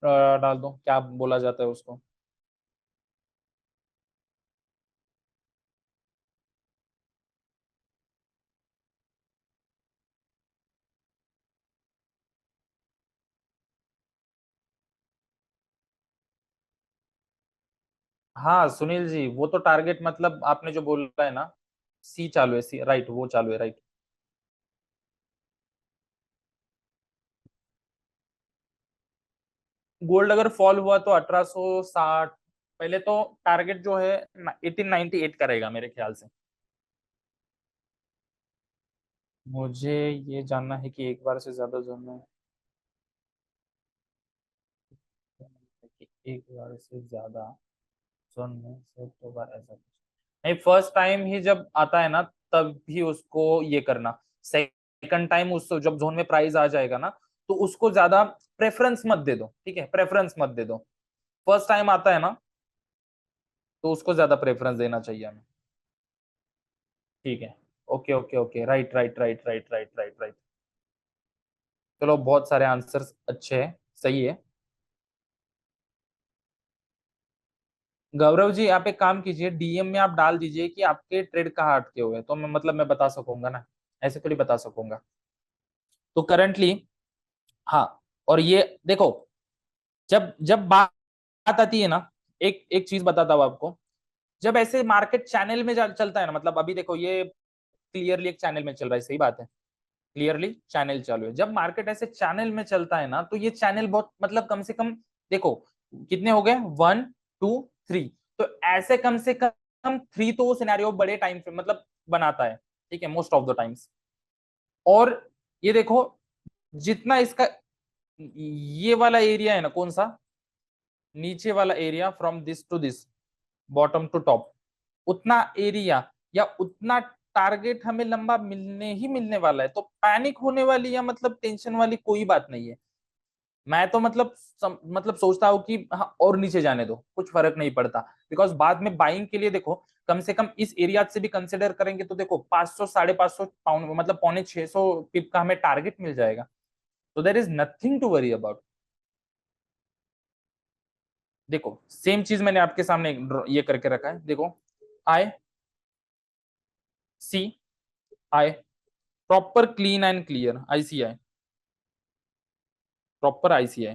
डाल दो, क्या बोला जाता है उसको। हाँ सुनील जी, वो तो टारगेट मतलब आपने जो बोला है ना, सी चालू है, सी राइट, वो चालू है राइट। गोल्ड अगर फॉल हुआ तो 1860, पहले तो टारगेट जो है 1898 का रहेगा मेरे ख्याल से। मुझे ये जानना है कि एक बार से ज्यादा जानना है कि एक बार से ज्यादा सुनने से तो बार ऐसा कुछ नहीं, फर्स्ट टाइम ही जब आता है ना तब भी उसको ये करना, सेकंड टाइम उस जब जोन में प्राइस आ जाएगा ना तो उसको ज्यादा प्रेफरेंस मत दे दो, ठीक है, प्रेफरेंस मत दे दो। फर्स्ट टाइम आता है ना तो उसको ज्यादा प्रेफरेंस देना चाहिए हमें। ठीक है, okay okay okay, right right right right right right right. चलो बहुत सारे आंसर्स अच्छे हैं, सही है। गौरव जी आप एक काम कीजिए, डीएम में आप डाल दीजिए कि आपके ट्रेड कहाँ अटके हुए हैं, तो मैं मतलब मैं बता सकूंगा ना, ऐसे थोड़ी बता सकूंगा। तो करंटली, हाँ, और ये देखो, जब जब बात आती है ना, एक एक चीज बताता हूँ आपको, जब ऐसे मार्केट चैनल में चलता है ना, मतलब अभी देखो ये क्लियरली एक चैनल में चल रहा है, सही बात है, क्लियरली चैनल चालू है। जब मार्केट ऐसे चैनल में चलता है ना तो ये चैनल बहुत मतलब कम से कम, देखो कितने हो गए, 1 2 3, तो ऐसे कम से कम 3 तो सिनेरियो बड़े टाइम फ्रेम मतलब बनाता है, ठीक है, मोस्ट ऑफ द टाइम्स। और ये देखो, जितना इसका ये वाला एरिया है ना, कौन सा, नीचे वाला area from this to this, bottom to top, उतना एरिया या उतना टारगेट हमें लंबा मिलने ही मिलने वाला है, तो पैनिक होने वाली या मतलब टेंशन वाली कोई बात नहीं है। मैं तो मतलब मतलब सोचता हूँ कि हाँ और नीचे जाने दो, कुछ फर्क नहीं पड़ता, बिकॉज बाद में बाइंग के लिए देखो, कम से कम इस एरिया से भी कंसिडर करेंगे तो देखो 500 550 पाउंड मतलब पौने 600 पिप का हमें टारगेट मिल जाएगा। तो there is nothing to worry about. देखो सेम चीज मैंने आपके सामने ये करके रखा है, देखो, I C I, proper clean and clear ICI, proper ICI.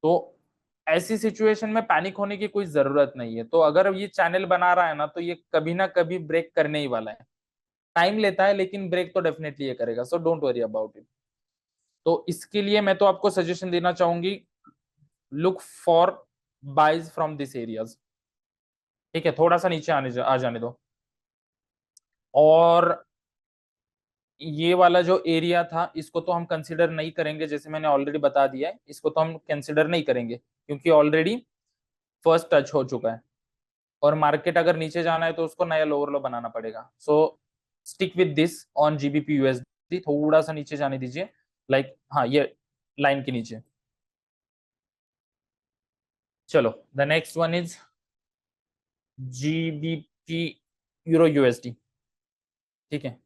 तो ऐसी सिचुएशन में पैनिक होने की कोई जरूरत नहीं है। तो अगर ये चैनल बना रहा है ना तो ये कभी ना कभी ब्रेक करने ही वाला है, टाइम लेता है लेकिन ब्रेक तो डेफिनेटली ये करेगा, so don't worry about it. तो इसके लिए मैं तो आपको सजेशन देना चाहूंगी, look for buys from this areas, ठीक है, थोड़ा सा नीचे आ जाने दो। और ये वाला जो एरिया था इसको तो हम कंसिडर नहीं करेंगे, जैसे मैंने ऑलरेडी बता दिया है, इसको तो हम कंसिडर नहीं करेंगे क्योंकि ऑलरेडी फर्स्ट टच हो चुका है। और मार्केट अगर नीचे जाना है तो उसको नया लोअर लो बनाना पड़ेगा। सो stick with this on GBP USD, थोड़ा सा नीचे जाने दीजिए, लाइक हाँ ये लाइन के नीचे। चलो the next one is GBP euro USD, ठीक है।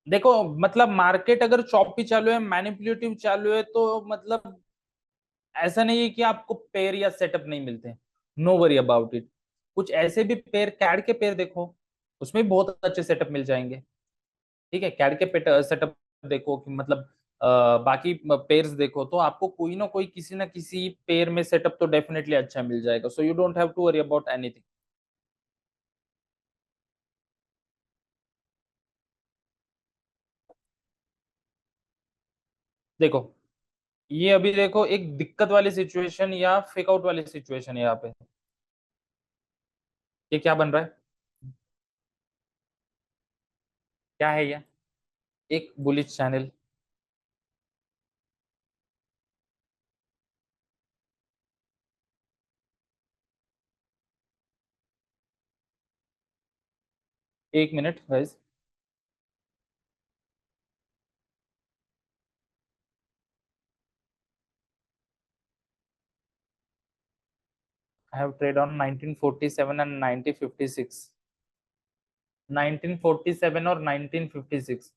देखो मतलब मार्केट अगर चॉपी चालू है, मैनिपुलेटिव चालू है, तो मतलब ऐसा नहीं है कि आपको पेयर या सेटअप नहीं मिलते, नो वरी अबाउट इट। कुछ ऐसे भी पेयर, कैड के पेयर देखो, उसमें भी बहुत अच्छे सेटअप मिल जाएंगे, ठीक है, कैड के सेटअप देखो कि मतलब बाकी पेयर्स देखो, तो आपको कोई ना कोई किसी ना किसी पेयर में सेटअप तो डेफिनेटली अच्छा मिल जाएगा, so you don't have to worry about anything. देखो ये अभी देखो एक दिक्कत वाली सिचुएशन या फेक आउट वाली सिचुएशन है यहाँ पे, ये क्या बन रहा है, क्या है ये, एक बुलिश चैनल, एक minute guys, I have trade on 1947 and 1956, 1947 और 1956,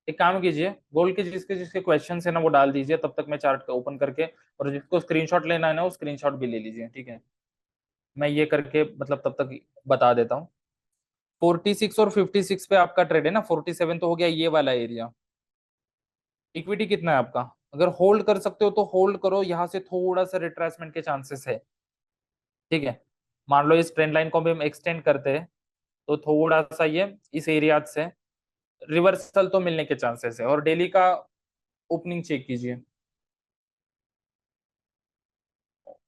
एक काम कीजिए, गोल्ड के जिसके जिसके क्वेश्चन है ना वो डाल दीजिए, तब तक मैं चार्ट ओपन करके, और जिसको स्क्रीनशॉट लेना है ना वो स्क्रीनशॉट भी ले लीजिए, ठीक है। मैं ये करके मतलब तब तक बता देता हूँ। 46 और 56 पे आपका ट्रेड है ना, 47 तो हो गया ये वाला एरिया। इक्विटी कितना है आपका? अगर होल्ड कर सकते हो तो होल्ड करो, यहाँ से थोड़ा सा रिट्रेसमेंट के चांसेस है, ठीक है। मान लो इस ट्रेंड लाइन को भी हम एक्सटेंड करते हैं तो थोड़ा सा ये इस एरिया से रिवर्सल तो मिलने के चांसेस है। और डेली का ओपनिंग चेक कीजिए,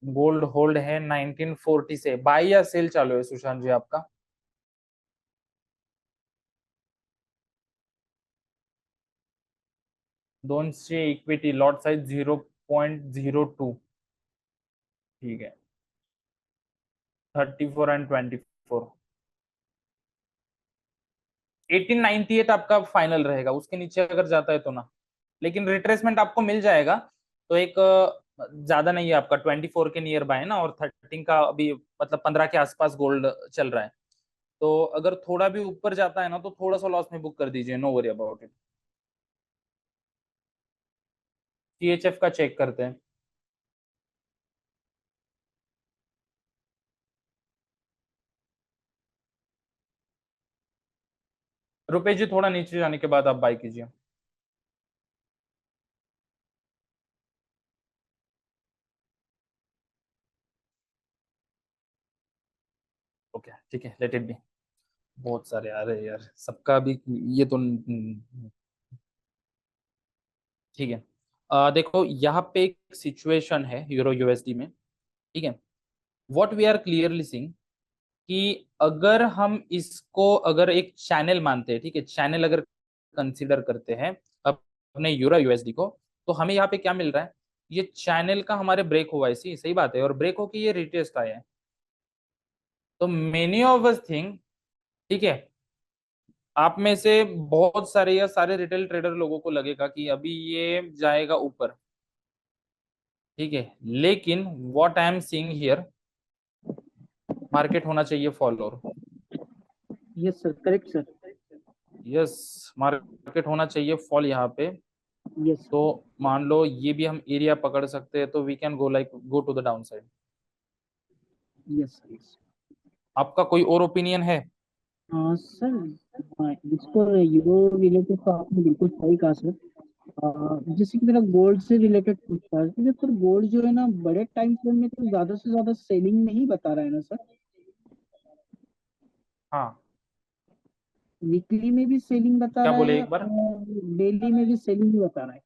गोल्ड होल्ड है 1940 से, बाई या सेल चालू है सुशांत जी आपका? दोनों से इक्विटी लॉट साइज 0.02, ठीक है। 34 एंड 24, 1898 आपका फाइनल रहेगा, उसके नीचे अगर जाता है तो ना, लेकिन रिट्रेसमेंट आपको मिल जाएगा। तो एक ज्यादा नहीं है आपका, 24 के नियर बाय है ना, और 13 का अभी मतलब 15 के आसपास गोल्ड चल रहा है। तो अगर थोड़ा भी ऊपर जाता है ना तो थोड़ा सा लॉस में बुक कर दीजिए, no worry about it. CHF का चेक करते हैं। रुपए जी थोड़ा नीचे जाने के बाद आप बाय कीजिए। ओके ठीक है, लेट इट बी। बहुत सारे आ रहे हैं यार, सबका भी ये तो ठीक है। देखो यहाँ पे एक सिचुएशन है यूरो यूएसडी में, ठीक है। What we are clearly seeing कि अगर हम इसको अगर एक चैनल मानते हैं, ठीक है, चैनल अगर कंसीडर करते हैं अपने यूरो यूएसडी को, तो हमें यहाँ पे क्या मिल रहा है, ये चैनल का हमारे ब्रेक हुआ है, इसी सही बात है, और ब्रेक होके ये रिटेस्ट आया है। तो मेनी ऑफ अस थिंक, ठीक है, आप में से बहुत सारे या सारे रिटेल ट्रेडर लोगों को लगेगा कि अभी ये जाएगा ऊपर, ठीक है। लेकिन what I am seeing here, market होना चाहिए फॉल, और yes sir, correct sir. Yes, market होना चाहिए फॉल यहाँ पे। यस तो मान लो ये भी हम एरिया पकड़ सकते हैं, तो we can go like go to the down side. Yes sir. आपका कोई और ओपिनियन है? हाँ सर, इसको यूरो रिलेटेड तो आपने बिल्कुल सही कहा सर। जैसे कि मेरा गोल्ड से रिलेटेड पूछता है, क्योंकि सर गोल्ड जो है ना बड़े टाइम फ्रेम में तो ज्यादा से ज्यादा सेलिंग नहीं बता रहा है ना सर। हाँ, वीकली में भी सेलिंग बता क्या रहा बोले है एक बार? और डेली में भी सेलिंग ही बता रहा है,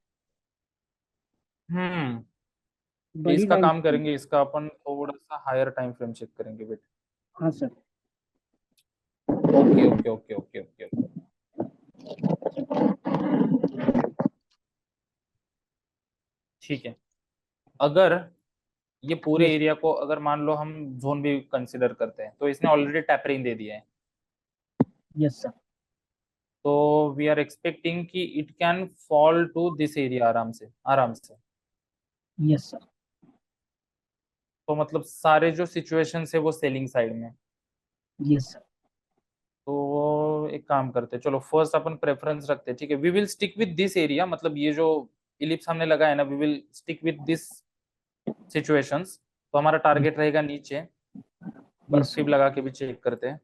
तो बड़ी इसका टाइम काम फ्रेम। करेंगे, इसका अपन थोड़ा सा हायर टाइम फ्रेम चेक करेंगे बेटा। हाँ sir. Okay okay okay okay okay, ठीक है। अगर ये पूरे यस। एरिया को अगर मान लो हम जोन भी कंसिडर करते हैं, तो इसने ऑलरेडी टैपरिंग दे दिया है। Yes sir. तो वी आर एक्सपेक्टिंग कि it can fall to this area आराम से, आराम से। Yes sir. तो मतलब सारे जो सिचुएशन है वो सेलिंग साइड में। Yes sir. तो एक काम करते हैं, चलो फर्स्ट अपन प्रेफरेंस रखते हैं, ठीक है। We will stick with this area, मतलब ये जो इलिप्स हमने लगा है ना, we will stick with this situations. तो हमारा टारगेट रहेगा नीचे, पर यस फिब सर। लगा के भी चेक करते हैं,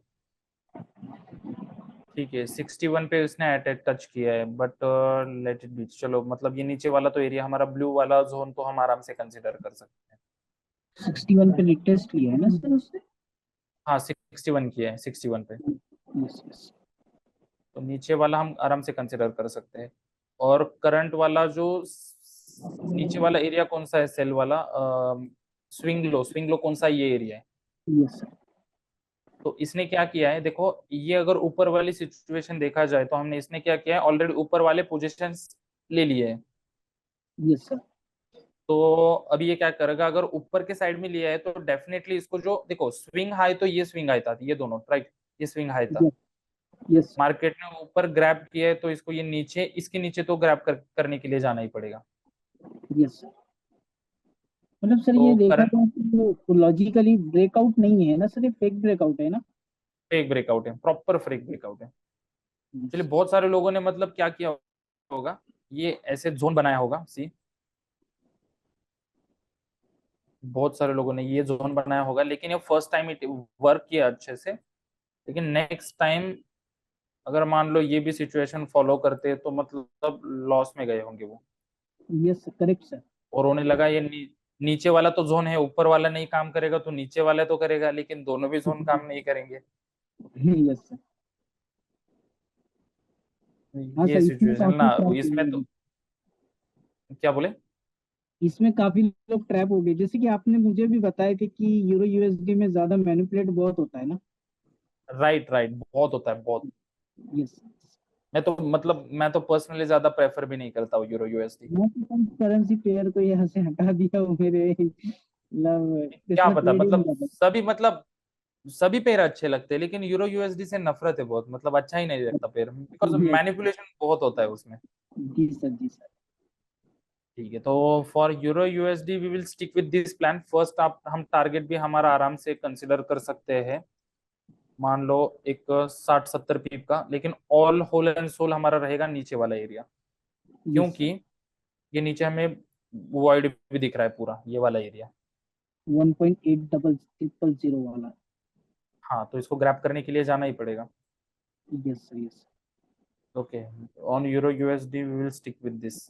ठीक है। 61 पे उसने अटैक टच किया है, बट लेट इट बी। चलो मतलब ये नीचे वाला तो एरिया हमारा ब्लू वाला जोन तो हम आराम से कंसिडर कर सकते हैं। 61 पे रिटेस्ट लिया है ना सर उसने। हाँ 61 किया है, 61 पे। Yes yes. तो नीचे वाला हम आराम से कंसिडर कर सकते हैं। और करंट वाला जो नीचे वाला एरिया कौन सा है, सेल वाला, स्विंग लो कौन सा ये एरिया है। Yes sir. तो इसने क्या किया है, देखो ये अगर ऊपर वाली सिचुएशन देखा जाए तो हमने इसने क्या किया है, ऑलरेडी ऊपर वाले पोजीशंस ले लिए हैं। Yes sir. तो अभी ये क्या करेगा, अगर ऊपर के साइड में लिया है तो डेफिनेटली इसको जो देखो स्विंग हाई, तो ये स्विंग हाई था, ये दोनों राइट, ये स्विंग हाई था। यस। यस। मार्केट ने ऊपर ग्रैब किया है तो इसको ये नीचे, इसके नीचे तो ग्रैब करने के लिए जाना ही पड़ेगा। Yes sir. मतलब सर तो ये देखा करंट जाए तो लॉजिकली ब्रेकआउट नहीं है ना सर, ये फेक ब्रेकआउट है ना। फेक ब्रेकआउट है, प्रॉपर फेक ब्रेकआउट है। यस। चलिए बहुत सारे लोगों ने मतलब क्या किया होगा, ये ऐसे जोन बनाया होगा, सी बहुत सारे लोगों ने ये जोन बनाया होगा, लेकिन ये फर्स्ट टाइम इट वर्क किया अच्छे से। लेकिन नेक्स्ट टाइम अगर मान लो ये भी सिचुएशन फॉलो करते तो मतलब लॉस में गए होंगे वो। Yes correct sir. और उन्हें लगा ये नीचे वाला तो जोन है, ऊपर वाला नहीं काम करेगा तो नीचे वाला तो करेगा, लेकिन दोनों भी जोन काम नहीं करेंगे। Yes sir. हाँ ये सर, इसमें सिचुएशन काफी ना, ट्रैप हो इसमें तो गए। क्या बोले। इसमें काफी लोग ट्रैप हो गए, जैसे कि आपने मुझे भी बताया थे कि यूरो यूएसडी में ज्यादा मैनिपुलेट बहुत होता है ना। राइट राइट, बहुत होता है बहुत। यस। मैं तो पर्सनली ज्यादा प्रेफर भी नहीं करता हूँ यूरो यूएसडी। मैं तो करेंसी पेयर को यहाँ से हटा दिया हूँ मेरे, मतलब क्या इसमें पता, ट्रेड ही नहीं मतलब करता। सभी पेयर अच्छे लगते हैं, लेकिन यूरो यूएसडी से नफरत है बहुत, मतलब अच्छा ही नहीं लगता पेयर, बिकॉज यस। मैनिपुलेशन बहुत होता है उसमें। जी सर, जी सर। ठीक है, तो for euro USD we will stick with this plan first. आप हम टारगेट भी हमारा आराम से कंसिडर कर सकते हैं, मान लो एक 60-70 पीप का, लेकिन ऑल होल एंड सोल हमारा रहेगा नीचे वाला एरिया, यस क्योंकि सर। ये नीचे हमें वॉइड भी दिख रहा है पूरा ये वाला एरिया। 1.8 डबल ट्रिपल जीरो वाला। हाँ, तो इसको ग्रैब करने के लिए जाना ही पड़ेगा। Yes sir, yes. Okay, on euro USD we will stick with this.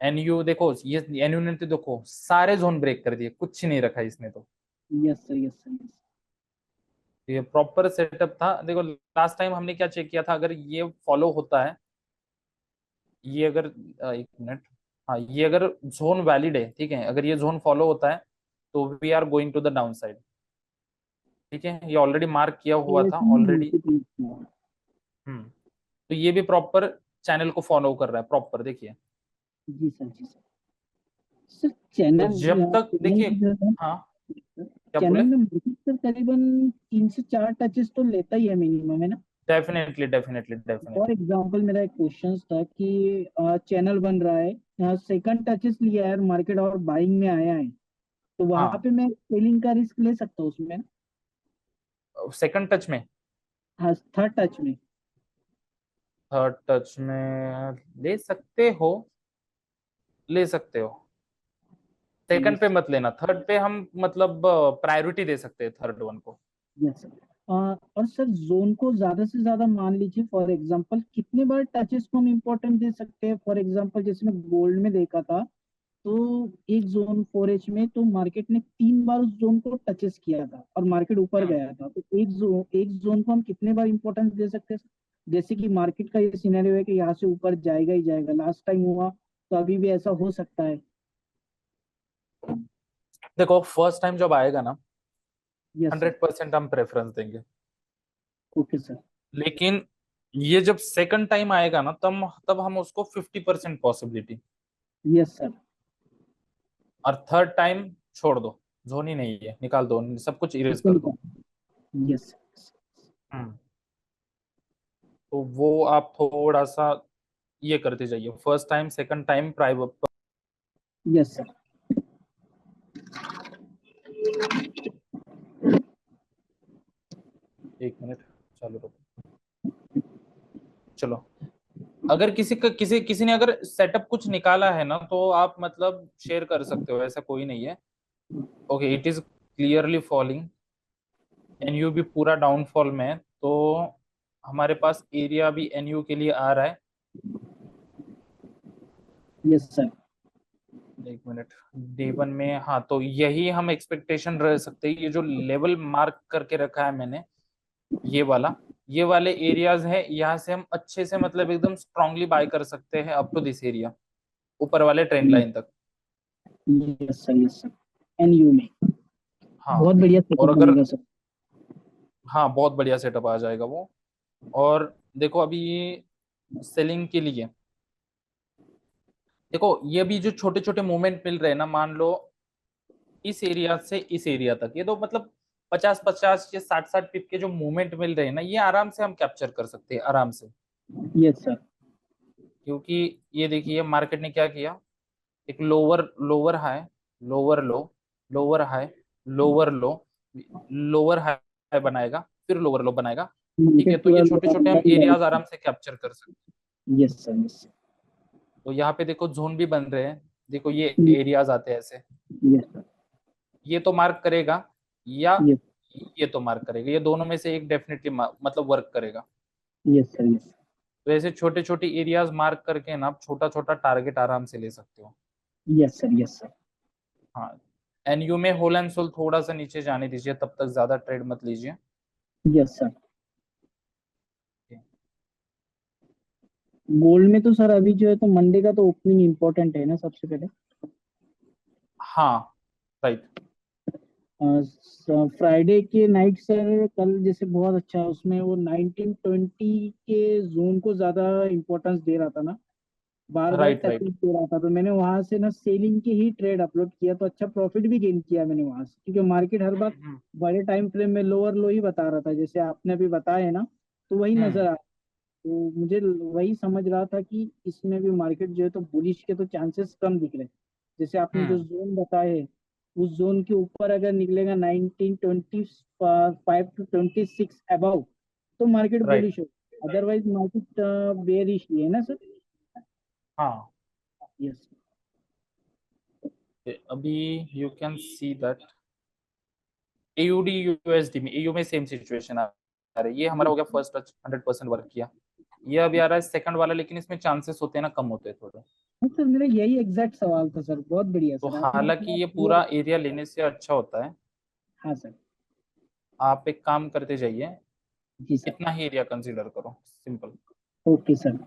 NU देखो, ये एनयू ने तो देखो सारे जोन ब्रेक कर दिए, कुछ नहीं रखा इसने तो। Yes sir, yes sir, yes. ये प्रॉपर सेटअप था। देखो लास्ट टाइम हमने क्या चेक किया था, अगर ये फॉलो होता है, ये अगर एक मिनट, हाँ ये अगर जोन वैलिड है, ठीक है, अगर ये जोन फॉलो होता है तो we are going to the down side. ठीक है, ये ऑलरेडी मार्क किया हुआ तो था इसमें ऑलरेडी। मार्केट में किया। हम्म, तो ये भी प्रॉपर चैनल को फॉलो कर रहा है प्रॉपर, देखिए। जी सर, जी सर। सर तो चैनल जब तक चैनल देखिए, जो है, हाँ क्या चैनल बोले। में मार्केट सर करीबन 3 से 4 टचेस तो लेता ही है मिनिमम, है ना। Definitely definitely for definitely. Example मेरा एक क्वेश्चन था कि चैनल बन रहा है, सेकंड टचेस लिया है मार्केट और बाइंग में आया है, तो वहां हाँ, पे मैं सेलिंग का रिस्क ले सकता हूँ उसमें। सेकंड टच में, हाँ, थर्ड टच में। थर्ड टच में ले सकते हो, ले सकते हो। सेकंड पे यस। मत लेना, थर्ड पे हम मतलब प्रायोरिटी दे सकते हैं थर्ड वन को। Yes sir. और सर जोन को ज्यादा से ज्यादा मान लीजिए, फॉर एग्जांपल कितने बार टचेस को हम इम्पोर्टेंट दे सकते हैं। फॉर एग्जांपल जैसे मैं गोल्ड में देखा था, तो एक जोन 4H में तो मार्केट ने 3 बार उस जोन को टचेस किया था और मार्केट ऊपर हम्म, गया था, तो एक जोन को हम कितने बार इंपॉर्टेंस दे सकते हैं। जैसे कि मार्केट का ये सिनेरियो है कि यहाँ से ऊपर जाएगा ही जाएगा, लास्ट टाइम हुआ, तो अभी भी ऐसा हो सकता है। देखो फर्स्ट टाइम जब आएगा ना, यस सर। 100% हम प्रेफरेंस देंगे, ओके सर। लेकिन ये जब सेकंड टाइम आएगा ना, तब हम उसको 50% पॉसिबिलिटी, यस सर। और थर्ड टाइम छोड़ दो, जोन ही नहीं है, निकाल दो, सब कुछ इरेज कर दो। यस। हम्म, तो वो आप थोड़ा सा ये करते जाइए, first time second time private. Yes sir. एक मिनट, चालू रखो। चलो, अगर किसी का किसी ने अगर सेटअप कुछ निकाला है ना, तो आप मतलब शेयर कर सकते हो, ऐसा कोई नहीं है। Okay, it is clearly falling, NU भी पूरा डाउनफॉल में है, तो हमारे पास एरिया भी एनयू के लिए आ रहा है। Yes sir. एक मिनट, D1 में, हाँ तो यही हम एक्सपेक्टेशन रह सकते हैं, ये जो लेवल मार्क करके रखा है मैंने, ये वाला, ये वाले एरियाज है, यहाँ से हम अच्छे से मतलब एकदम स्ट्रांगली बाय कर सकते हैं अप टू दिस एरिया, ऊपर वाले ट्रेंड लाइन तक। Yes sir, yes sir. NU में बहुत हाँ, बढ़िया और सेटअप अगर, बनेगा सर। हाँ बहुत बढ़िया सेटअप आ जाएगा वो। और देखो अभी ये सेलिंग के लिए, देखो ये भी जो छोटे छोटे मूवमेंट मिल रहे हैं ना, मान लो इस एरिया से इस एरिया तक, ये तो मतलब 50-50 या 60-60 पिप के जो मूवमेंट मिल रहे हैं ना, ये आराम से हम कैप्चर कर सकते हैं आराम से। Yes sir. क्योंकि ये देखिए मार्केट ने क्या किया, एक लोअर लोअर हाई, लोअर लो, लोअर हाई, लोअर लो, लोअर हाई बनाएगा, फिर लोअर लो बनाएगा, ठीक है, मार्केट तो ये पूरा छोटे छोटे हम एरियाज आराम से कैप्चर कर सकते हैं। यस सर, यस तो यहाँ पे देखो जोन भी बन रहे हैं, देखो ये एरियाज आते हैं ऐसे, यस सर, ये तो मार्क करेगा या यस ये तो मार्क करेगा, ये दोनों में से एक डेफिनेटली मतलब वर्क करेगा। यस सर, यस तो ऐसे छोटे छोटे एरियाज मार्क करके ना आप छोटा छोटा टारगेट आराम से ले सकते हो। यस सर, यस सर, हाँ, एनयू में होल एंड सोल थोड़ा सा नीचे जाने दीजिए, तब तक ज्यादा ट्रेड मत लीजिए। Yes sir. गोल्ड में तो सर अभी जो है तो मंडे का तो ओपनिंग इम्पोर्टेंट है ना सबसे पहले। हाँ राइट। फ्राइडे के नाइट सर कल जैसे बहुत अच्छा है, उसमें वो 1920 के जोन को ज्यादा इम्पोर्टेंस दे रहा था ना, बार बार राइट राइट। टचिंग दे रहा था, तो मैंने वहां से ना सेलिंग के ही ट्रेड अपलोड किया, तो अच्छा प्रॉफिट भी गेन किया मैंने वहां से, क्योंकि मार्केट हर बार बड़े टाइम फ्रेम में लोअर लो ही बता रहा था, जैसे आपने अभी बताया है ना, तो वही नजर आ, तो मुझे वही समझ रहा था कि इसमें भी मार्केट जो है तो बुलिश के तो चांसेस कम दिख रहे हैं। जैसे आपने जो हम्म जोन बताए है, उस जोन के ऊपर अगर निकलेगा 1925 टू 26 अबव, तो मार्केट राइट। बुलिश हो, अदरवाइज मार्केट बेरिश ही है ना सर। हाँ, यस अभी you can see that AUD USD में, एयू में सेम सिचुएशन आ रहा है। ये हमारा हो गया फर्स्ट टच, 100% वर्क किया। ये अभी आ रहा है सेकंड वाला, लेकिन इसमें चांसेस होते हैं ना, कम होते हैं थोड़े। हाँ सर, मेरा यही एग्जैक्ट सवाल था सर, बहुत बढ़िया तो सर, आपने हालांकि इतना ये क्लियर। पूरा एरिया लेने से अच्छा होता है, हाँ सर। आप एक काम करते जाइए, जी सर। इतना ही एरिया कंसीडर करो, सिंपल। Okay sir.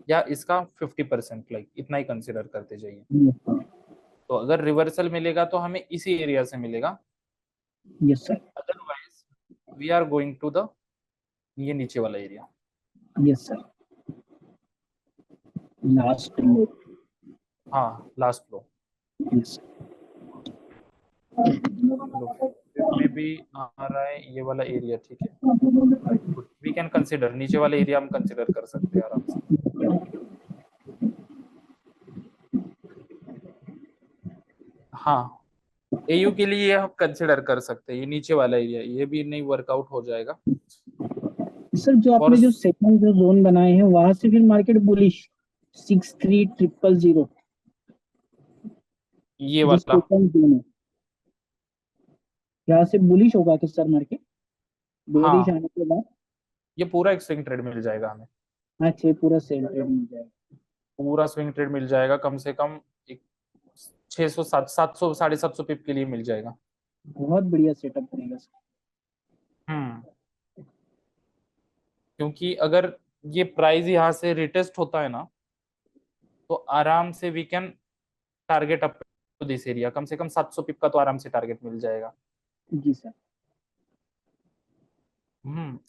या इसका 50%, लाइक इतना ही कंसीडर करते जाइए। यस सर, तो अगर रिवर्सल मिलेगा तो हमें इसी एरिया से मिलेगा, yes sir, otherwise we are going to the ये नीचे वाला area. Yes sir. Last low. हाँ लास्ट लो। यस लो में भी आ रहा है ये वाला एरिया, ठीक है, right good, we can consider नीचे वाला एरिया, हम कंसिडर कर सकते हैं आराम से। हाँ, एयू के लिए हम कंसिडर कर सकते हैं ये नीचे वाला एरिया, ये भी नहीं वर्कआउट हो जाएगा। सर, जो और आपने जो सेकंड जो जोन बनाए हैं वहां से फिर मार्केट बुलिश 63,000 ये जो वाला, सेकंड जोन है, यहाँ से बुलिश होगा कि सर मार्केट बेरिश हाँ आने के बाद। ये पूरा एक स्विंग ट्रेड मिल जाएगा हमें, अच्छा, पूरा सेल ट्रेड मिल जाएगा। पूरा स्विंग ट्रेड मिल जाएगा, कम से कम एक 600 700 750 पिप के लिए मिल जाएगा। बहुत बढ़िया सेटअप बनेगा सर। हम्म, क्योंकि अगर ये प्राइस यहाँ से रिटेस्ट होता है ना, तो आराम से we can target up to this area, कम से कम 700 पिप का तो आराम से टारगेट मिल जाएगा। जी सर।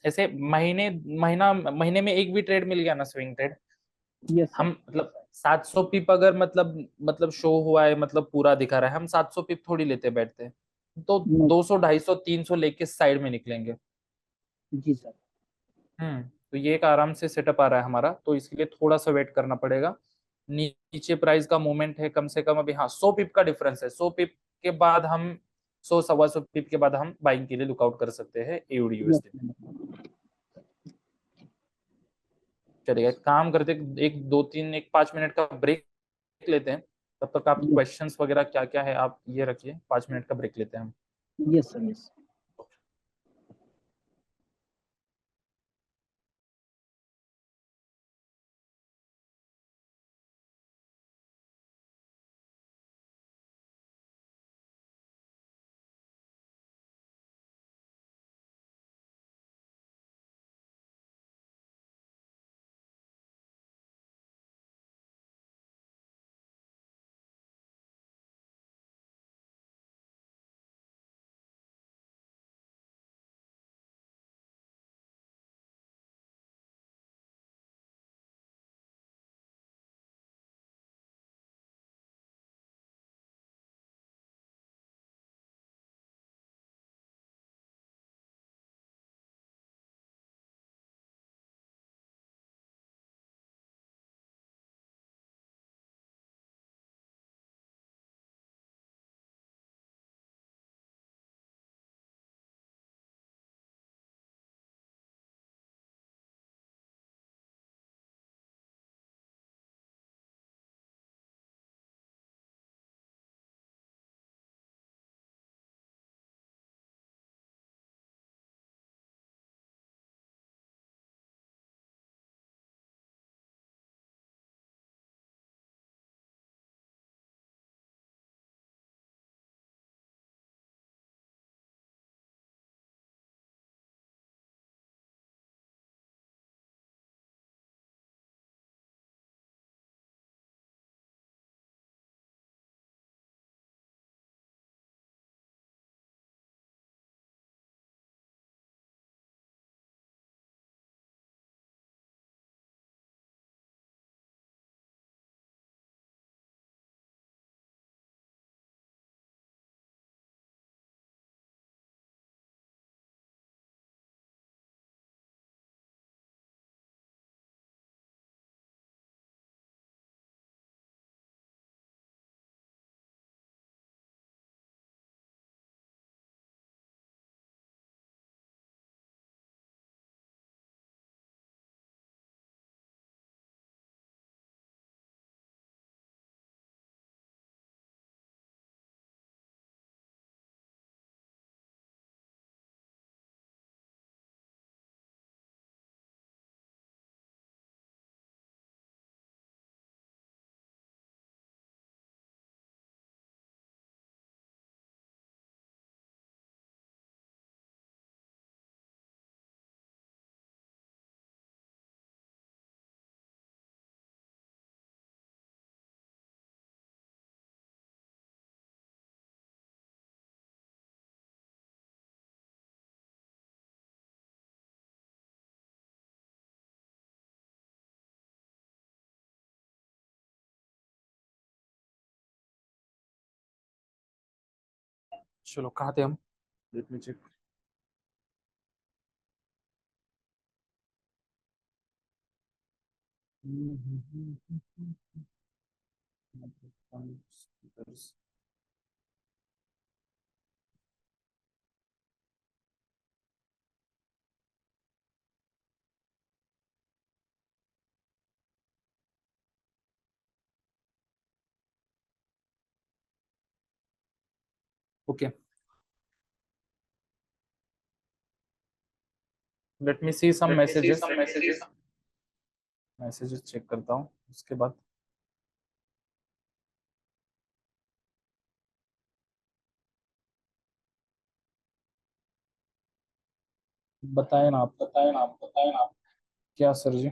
ऐसे महीने में एक भी ट्रेड मिल गया ना, स्विंग ट्रेड, यस हम सर। मतलब 700 पिप अगर मतलब शो हुआ है, मतलब पूरा दिखा रहा है, हम 700 पिप थोड़ी लेते बैठते हैं, तो नो। 200 250 300 लेके साइड में निकलेंगे। जी सर। तो ये एक आराम से सेटअप आ रहा है हमारा, तो इसके लिए थोड़ा सा वेट करना पड़ेगा। नीचे प्राइस का मूवमेंट है कम से कम अभी, हाँ 100 पिप का डिफरेंस है, 100 पिप के बाद हम 100 सवा 100 पिप के बाद हम बाइंग के लिए लुकआउट कर सकते हैं एयूडी यस यूएसडी में। चलिए एक काम करते, एक दो तीन एक 5 मिनट का ब्रेक लेते हैं, तब तक आप क्वेश्चंस वगैरह क्या क्या है आप ये रखिए, 5 मिनट का ब्रेक लेते हैं हम। Yes sir, yes. चलो कहाँ थे हम? Let me check. Okay, let me see some messages. Messages check करता हूँ उसके बाद। बताए ना आप, क्या सर जी?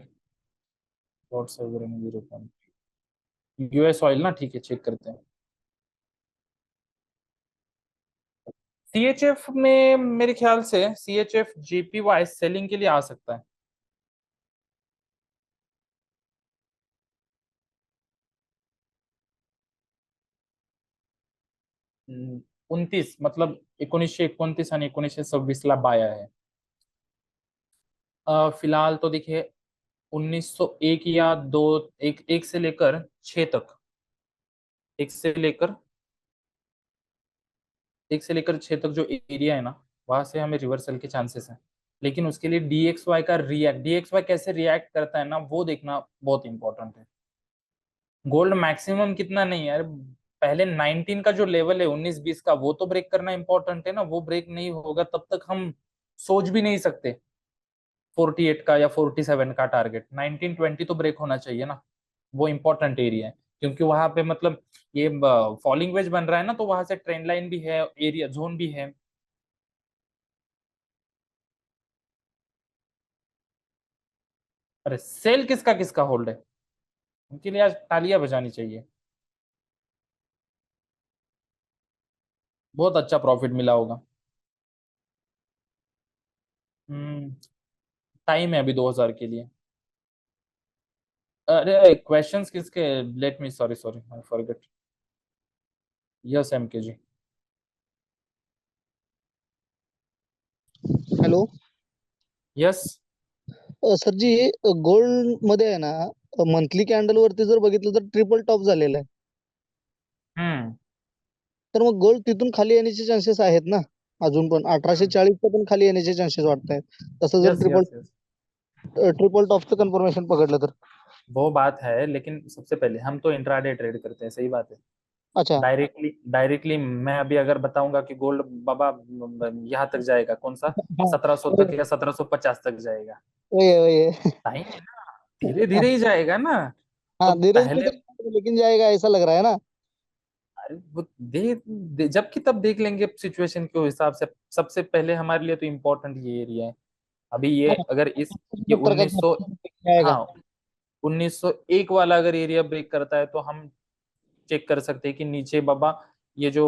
यूएस ऑयल ना, ठीक है, चेक करते हैं। सीएचएफ में मेरे ख्याल से सीएचएफ जीपीवाई सेलिंग के लिए आ सकता है। 29 मतलब 1929 आणि 1926 ला बाय आहे। फिलहाल तो देखिए 1901 या दो, एक से लेकर 6 तक, एक से लेकर 6 तक जो एरिया है ना, वहां से हमें रिवर्सल के चांसेस हैं। लेकिन उसके लिए डीएक्सवाई कैसे रिएक्ट करता है ना, वो देखना बहुत इंपॉर्टेंट है। गोल्ड मैक्सिमम कितना नहीं है यार, पहले 19 का जो लेवल है 19-20 का, वो तो ब्रेक करना इंपॉर्टेंट है ना। वो ब्रेक नहीं होगा तब तक हम सोच भी नहीं सकते 48 का या 47 का टारगेट। 1920 तो ब्रेक होना चाहिए ना, वो इंपॉर्टेंट एरिया है। क्योंकि वहां पे मतलब ये फॉलिंग वेज बन रहा है ना, तो वहां से ट्रेंड लाइन भी है, एरिया जोन भी है। अरे सेल किसका किसका होल्ड है, उनके लिए आज तालियां बजानी चाहिए। बहुत अच्छा प्रॉफिट मिला होगा। हम्म, टाइम है अभी 2000 के लिए। अरे क्वेश्चंस किसके? Let me, sorry sorry, I forget. Yes M K G. Hello yes. Sir ji, gold मध्ये आहे ना, मंथली कॅन्डल वरती जर बघितलं तर ट्रिपल टॉप झालेला आहे. हम्म तर मग गोल्ड तिथून खाली येण्याचे चान्सेस आहेत ना? अजून पण 1840 पण खाली येण्याचे चान्सेस वाटत आहेत. तसं जर yes triple yes yes, triple टॉपचं कन्फर्मेशन पकडलं तर. वो बात है, लेकिन सबसे पहले हम तो इंट्राडे ट्रेड करते हैं, सही बात है। अच्छा. डायरेक्टली मैं अभी अगर बताऊंगा कि गोल्ड बाबा यहाँ तक जाएगा, कौन सा हाँ. 1700 तक या 1750 तक जाएगा, वही है, वही है. टाइम है ना, धीरे धीरे ही जाएगा ना। तो हाँ, धीरे पहले धीरे लेकिन जाएगा ऐसा लग रहा है ना. अरे वो जब की तब देख लेंगे सिचुएशन के हिसाब से। सबसे पहले हमारे लिए तो इम्पोर्टेंट ये एरिया है अभी। ये हाँ, अगर इस ये 70 का 1900, जाएगा. हाँ 1901 वाला अगर एरिया ब्रेक करता है, तो हम चेक कर सकते हैं कि नीचे बाबा ये जो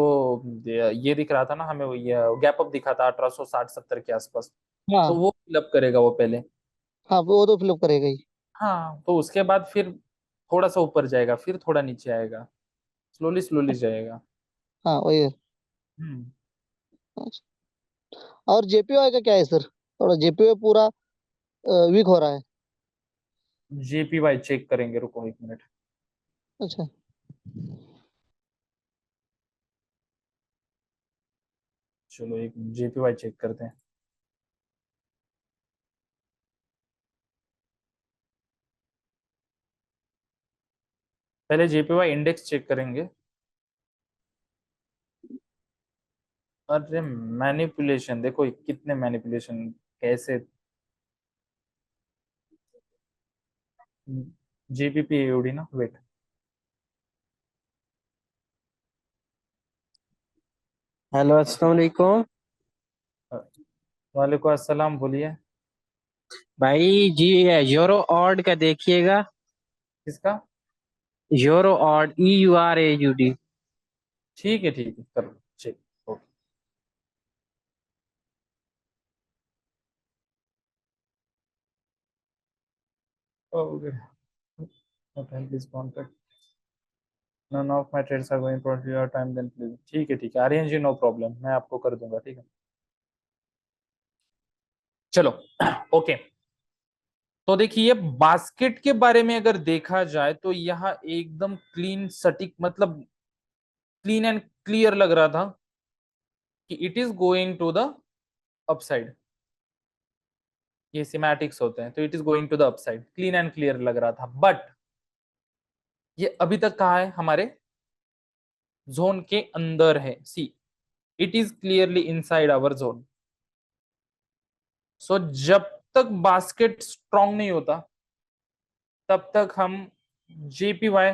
ये दिख रहा था ना हमें, वो ये गैप अप दिखा था 1860-70 के आसपास, तो हाँ. वो फिलअप करेगा वो पहले। हाँ, वो तो फिलअप करेगा ही. हाँ तो उसके बाद फिर थोड़ा सा ऊपर जाएगा, फिर थोड़ा नीचे आएगा, स्लोली स्लोली जाएगा। हाँ, वही है. हम्म और जेपीवाई का क्या है सर? थोड़ा जेपीवाई पूरा वीक हो रहा है. जेपीवाई चेक करेंगे, रुको 1 मिनट। अच्छा. चलो एक जेपीवाई चेक करते हैं। पहले जेपीवाई इंडेक्स चेक करेंगे। अरे मैनिपुलेशन देखो कितने मैनिपुलेशन, कैसे। जेपीपी एओडी ना, वेट। हेलो, अस्सलाम वालेकुम वालेकुम अस्सलाम, बोलिए। भाई जी। यूरो ऑड का देखिएगा। किसका? Euro AUD, EURAUD। ठीक है करो check. Okay, okay. What help is contact? none of my trades are going for your time then please। ठीक है आर्यन जी, नो प्रॉब्लम, मैं आपको कर दूंगा, ठीक है। चलो ओके, तो देखिए बास्केट के बारे में अगर देखा जाए तो यहाँ एकदम क्लीन सटीक, मतलब क्लीन एंड क्लियर लग रहा था कि it is going to the upside. ये सिमेटिक्स होते हैं, तो it is going to the upside, clean and clear लग रहा था। बट ये अभी तक कहाँ है, हमारे जोन के अंदर है। See, it is clearly inside our zone. So जब तक बास्केट स्ट्रांग नहीं होता तब तक हम जेपीवाई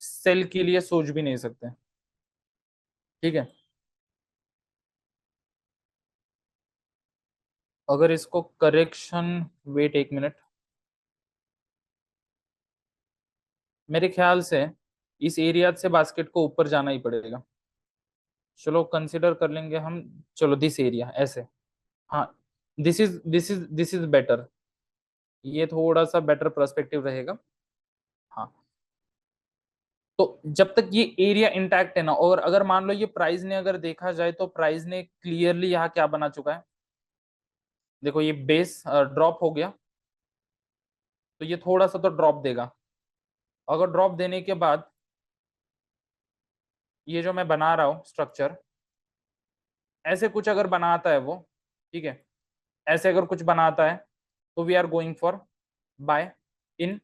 सेल के लिए सोच भी नहीं सकते, ठीक है। अगर इसको करेक्शन, वेट एक मिनट, मेरे ख्याल से इस एरिया से बास्केट को ऊपर जाना ही पड़ेगा। चलो कंसिडर कर लेंगे हम, चलो दिस एरिया ऐसे, हाँ दिस इज बेटर, ये थोड़ा सा बेटर पर्सपेक्टिव रहेगा। हाँ, तो जब तक ये एरिया इंटैक्ट है ना, और अगर मान लो ये प्राइस ने अगर देखा जाए तो प्राइस ने क्लियरली यहाँ क्या बना चुका है, देखो ये बेस ड्रॉप हो गया, तो ये थोड़ा सा तो ड्रॉप देगा। अगर ड्रॉप देने के बाद ये जो मैं बना रहा हूँ स्ट्रक्चर, ऐसे कुछ अगर बनाता है वो, ठीक है, ऐसे अगर कुछ बनाता है तो we are going for buy in,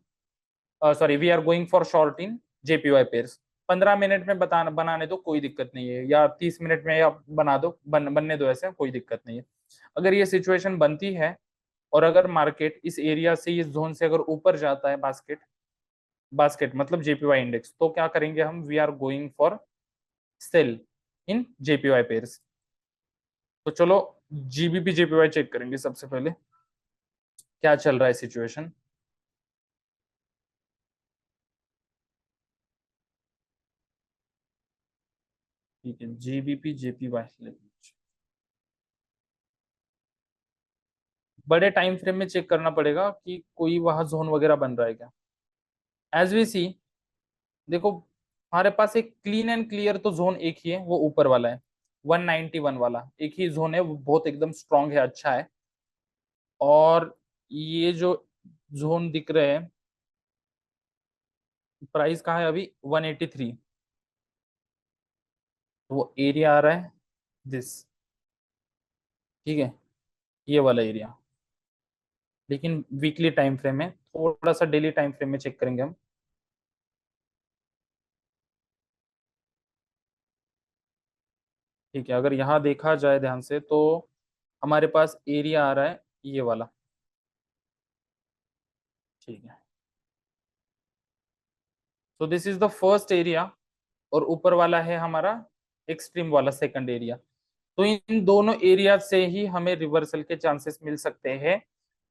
sorry we are going for short in JPY pairs. 15 minute में बनाने दो, कोई दिक्कत नहीं है, या 30 मिनट में या बना दो, बनने दो, ऐसे कोई दिक्कत नहीं है। अगर ये सिचुएशन बनती है और अगर मार्केट इस एरिया से, इस जोन से अगर ऊपर जाता है बास्केट, बास्केट मतलब जेपीवाई इंडेक्स, तो क्या करेंगे हम, we are going for sell in JPY pairs. तो चलो जीबीपी जेपीवाई चेक करेंगे सबसे पहले क्या चल रहा है सिचुएशन। ठीक है, जीबीपी जेपीवाई बड़े टाइम फ्रेम में चेक करना पड़ेगा कि कोई वहां जोन वगैरह बन रहा है क्या। एज वी सी, देखो हमारे पास एक क्लीन एंड क्लियर तो जोन एक ही है, वो ऊपर वाला है 191 वाला, एक ही जोन है, वो बहुत एकदम स्ट्रांग है, अच्छा है। और ये जो जोन दिख रहे हैं, प्राइस कहाँ है अभी 183, तो वो एरिया आ रहा है दिस, ठीक है, ये वाला एरिया। लेकिन वीकली टाइम फ्रेम में, थोड़ा सा डेली टाइम फ्रेम में चेक करेंगे हम। ठीक है, अगर यहाँ देखा जाए ध्यान से तो हमारे पास एरिया आ रहा है ये वाला, ठीक है। So this is the first area, और ऊपर वाला है हमारा एक्सट्रीम वाला सेकंड एरिया। तो इन दोनों एरिया से ही हमें रिवर्सल के चांसेस मिल सकते हैं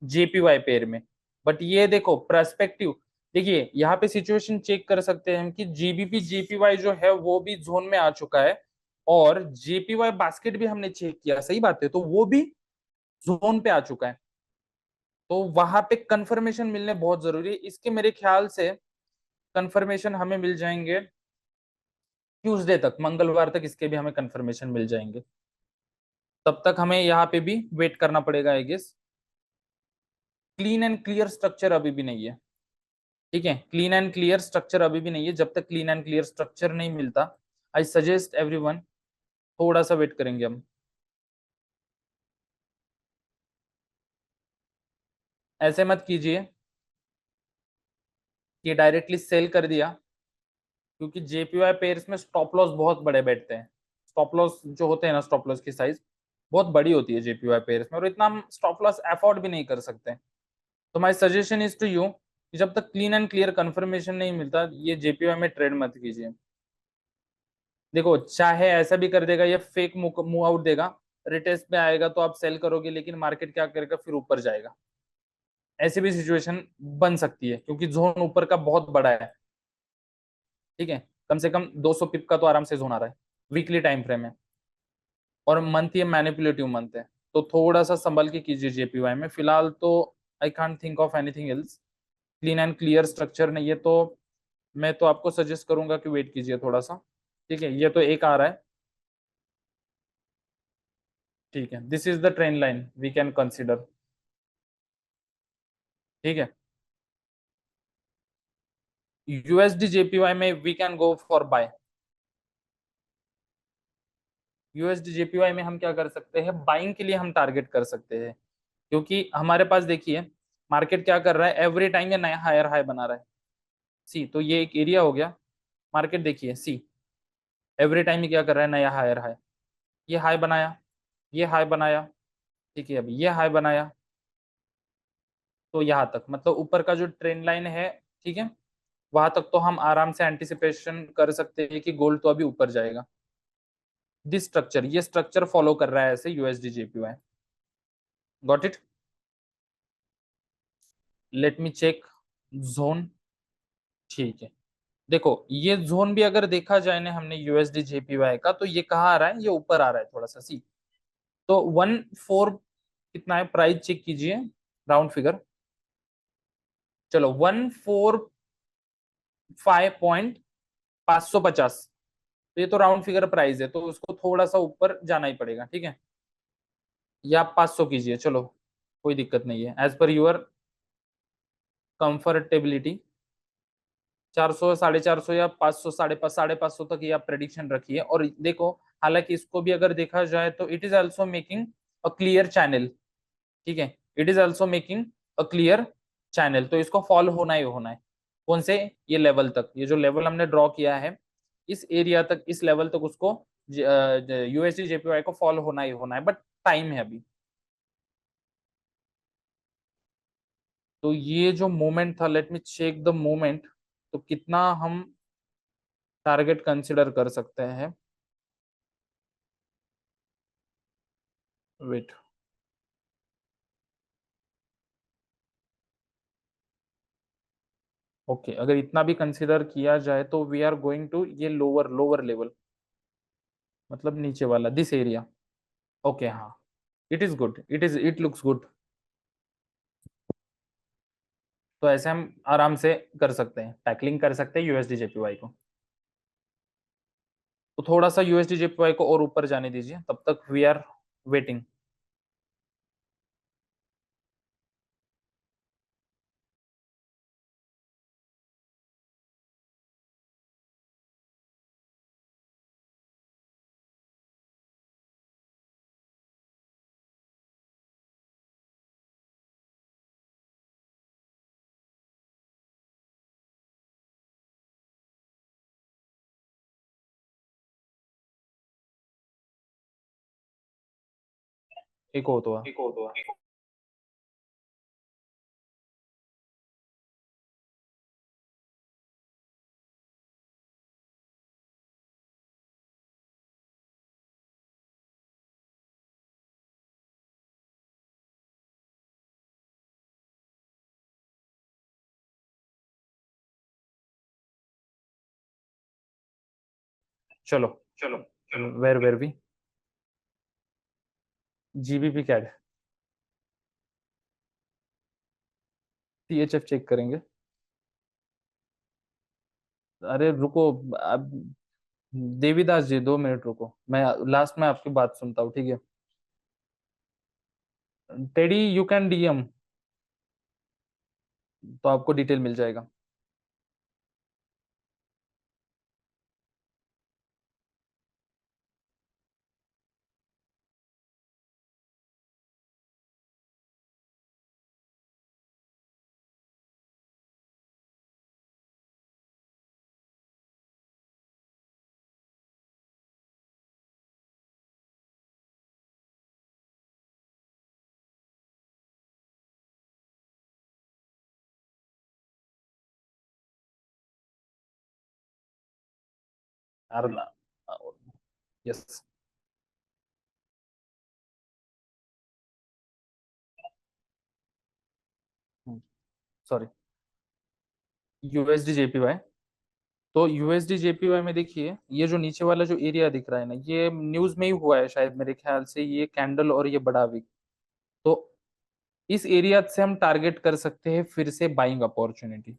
जेपीवाई पेयर में। बट ये देखो पर्सपेक्टिव, देखिए यहाँ पे सिचुएशन चेक कर सकते हैं हम कि जीबीपी जेपीवाई जो है वो भी जोन में आ चुका है, और जेपीवाई बास्केट भी हमने चेक किया, सही बात है, तो वो भी जोन पे आ चुका है। तो वहां पे कंफर्मेशन मिलने बहुत जरूरी है। इसके मेरे ख्याल से कंफर्मेशन हमें मिल जाएंगे ट्यूसडे तक, मंगलवार तक इसके भी हमें कंफर्मेशन मिल जाएंगे। तब तक हमें यहाँ पे भी वेट करना पड़ेगा I guess. Clean and clear structure अभी भी नहीं है, ठीक है, क्लीन एंड क्लियर स्ट्रक्चर अभी भी नहीं है। जब तक क्लीन एंड क्लियर स्ट्रक्चर नहीं मिलता, आई सजेस्ट एवरीवन थोड़ा सा वेट करेंगे हम। ऐसे मत कीजिए कि डायरेक्टली सेल कर दिया, क्योंकि जेपीवाई पेयर्स में स्टॉप लॉस बहुत बड़े बैठते हैं। स्टॉप लॉस जो होते हैं ना, स्टॉप लॉस की साइज बहुत बड़ी होती है जेपीवाई पेयर्स में, और इतना हम स्टॉप लॉस अफोर्ड भी नहीं कर सकते। तो my suggestion is to you कि जब तक क्लीन एंड क्लियर कंफर्मेशन नहीं मिलता, ये जेपीवाई में ट्रेड मत कीजिए। देखो चाहे ऐसा भी कर देगा, ये फेक मूव आउट देगा, रिटेस्ट पे आएगा तो आप सेल करोगे, लेकिन मार्केट क्या करेगा, फिर ऊपर जाएगा। ऐसी भी सिचुएशन बन सकती है, क्योंकि जोन ऊपर का बहुत बड़ा है, ठीक है, कम से कम 200 पिप का तो आराम से जोन आ रहा है वीकली टाइम फ्रेम में, और मंथ ये मैनिपुलेटिव मंथ है। तो थोड़ा सा संभल के कीजिए जेपीवाई में फिलहाल तो। I can't think of anything else, clean and clear structure नहीं है तो मैं तो आपको सजेस्ट करूंगा कि वेट कीजिए थोड़ा सा। ठीक है, ये तो एक आ रहा है। ठीक है, this is the trend line we can consider. ठीक है, यूएसडी जेपीवाई में we can go for buy. USD JPY में हम क्या कर सकते हैं, बाइंग के लिए हम टारगेट कर सकते हैं, क्योंकि हमारे पास देखिए मार्केट क्या कर रहा है, एवरी टाइम ये नया हायर हाई बना रहा है। सी, तो ये एक एरिया हो गया। मार्केट देखिए सी, एवरी टाइम ये क्या कर रहा है, नया हायर हाई। ये हाई बनाया, ये हाई बनाया, ठीक है, अभी ये हाई बनाया, तो यहाँ तक मतलब ऊपर का जो ट्रेंड लाइन है, ठीक है, वहां तक तो हम आराम से एंटिसिपेशन कर सकते हैं कि गोल्ड तो अभी ऊपर जाएगा। दिस स्ट्रक्चर, ये स्ट्रक्चर फॉलो कर रहा है ऐसे USD JPY. Got it. Let me check zone. ठीक है, देखो ये जोन भी अगर देखा जाए ना हमने यूएसडी जेपीवाई का, तो ये कहाँ आ रहा है, ये ऊपर आ रहा है थोड़ा सा। सी, तो 1,4 कितना है, प्राइस चेक कीजिए, राउंड फिगर। चलो 145.550, तो ये तो राउंड फिगर प्राइस है, तो उसको थोड़ा सा ऊपर जाना ही पड़ेगा। ठीक है, या आप 500 कीजिए, चलो कोई दिक्कत नहीं है, एज पर यूर कंफर्टेबिलिटी। 400, 450 या 500, 550 तक ये आप प्रेडिक्शन रखिए। और देखो, हालांकि इसको भी अगर देखा जाए तो it is also making a clear channel. ठीक है, it is also making a clear channel, तो इसको फॉलो होना ही होना है। कौन से, ये लेवल तक, ये जो लेवल हमने ड्रॉ किया है, इस एरिया तक, इस लेवल तक उसको यूएसडी जेपीवाई को फॉलो होना ही होना है, बट टाइम है अभी। तो ये जो मोमेंट था, let me check the moment, तो कितना हम टारगेट कंसिडर कर सकते हैं। वेट, ओके, अगर इतना भी कंसिडर किया जाए तो वी आर गोइंग टू ये लोअर लोअर लेवल, मतलब नीचे वाला दिस एरिया। ओके, हाँ, it is good, it looks good. तो ऐसे हम आराम से कर सकते हैं, टैकलिंग कर सकते हैं यूएसडी जेपीवाई को। तो थोड़ा सा यूएसडी जेपीवाई को और ऊपर जाने दीजिए, तब तक वी आर वेटिंग। एक हो तो चलो चलो चलो, वेर भी जीबीपी कैड सीएचएफ चेक करेंगे। अरे रुको, अब देवीदास जी 2 मिनट रुको, मैं लास्ट में आपकी बात सुनता हूँ, ठीक है। टेडी यू कैन डीएम, तो आपको डिटेल मिल जाएगा। Yes, sorry, USD JPY. तो यूएसडी जेपीवाई में देखिए, ये जो नीचे वाला जो एरिया दिख रहा है ना, ये न्यूज में ही हुआ है शायद, मेरे ख्याल से ये कैंडल और ये बड़ा विक। तो इस एरिया से हम टारगेट कर सकते हैं फिर से बाइंग अपॉर्चुनिटी।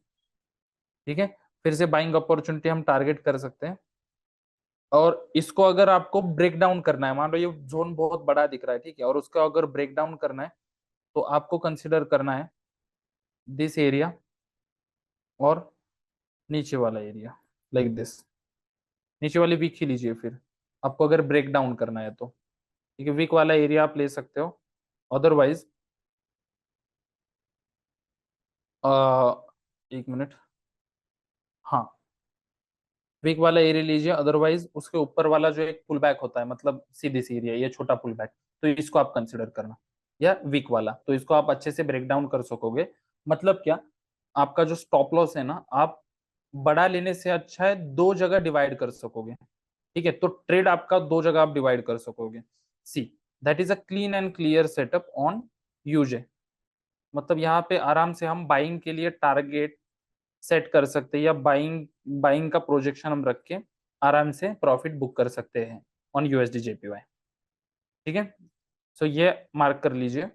ठीक है, फिर से बाइंग अपॉर्चुनिटी हम टारगेट कर सकते हैं। और इसको अगर आपको ब्रेक डाउन करना है, मान लो ये जोन बहुत बड़ा दिख रहा है, ठीक है, और उसको अगर ब्रेक डाउन करना है तो आपको कंसिडर करना है दिस एरिया और नीचे वाला एरिया, लाइक दिस। नीचे वाली वीक ही लीजिए फिर, आपको अगर ब्रेक डाउन करना है तो, ठीक है, वीक वाला एरिया आप ले सकते हो। अदरवाइज एक मिनट, हाँ, वीक वाला एरिया लीजिए। अदरवाइज उसके ऊपर वाला जो एक पुल बैक होता है, मतलब सीधी सी एरिया, ये छोटा पुल बैक, तो इसको आप कंसिडर करना, या वीक वाला, तो इसको आप अच्छे से ब्रेक डाउन कर सकोगे। मतलब क्या, आपका जो स्टॉप लॉस है ना, आप बड़ा लेने से अच्छा है दो जगह डिवाइड कर सकोगे, ठीक है, तो ट्रेड आपका दो जगह आप डिवाइड कर सकोगे। See, that is a clean and clear setup on UJ. मतलब यहाँ पे आराम से हम बाइंग के लिए टारगेट सेट कर सकते हैं, या बाइंग बाइंग का प्रोजेक्शन हम रख के आराम से प्रॉफिट बुक कर सकते हैं ऑन यूएसडी जेपीवाई, ठीक है। सो ये मार्क कर लीजिए।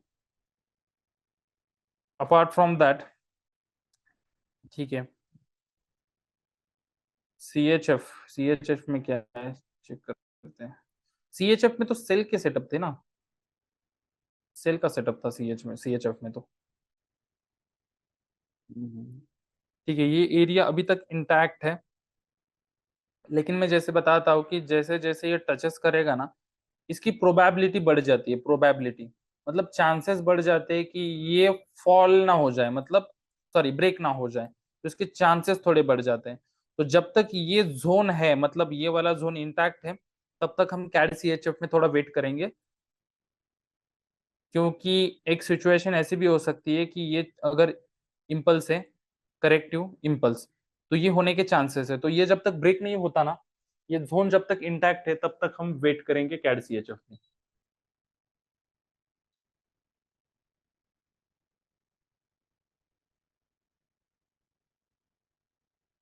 अपार्ट फ्रॉम दैट, ठीक है, सीएचएफ में क्या है चेक करते हैं। सीएचएफ में तो सेल के सेटअप थे ना, सेल का सेटअप था सीएचएफ में तो। ठीक है, ये एरिया अभी तक इंटैक्ट है, लेकिन मैं जैसे बताता हूँ कि जैसे जैसे ये टचेस करेगा ना, इसकी प्रोबेबिलिटी बढ़ जाती है। प्रोबेबिलिटी मतलब चांसेस बढ़ जाते हैं कि ये फॉल ना हो जाए, मतलब सॉरी ब्रेक ना हो जाए, तो इसके चांसेस थोड़े बढ़ जाते हैं। तो जब तक ये जोन है, मतलब ये वाला जोन इंटैक्ट है, तब तक हम कैड सीएचएफ में थोड़ा वेट करेंगे, क्योंकि एक सिचुएशन ऐसी भी हो सकती है कि ये अगर इम्पल्स है, करेक्टिव इम्पल्स, तो ये होने के चांसेस है। तो ये जब तक ब्रेक नहीं होता ना, ये जोन जब तक इंटैक्ट है, तब तक हम वेट करेंगे कैड सीएचएफ में।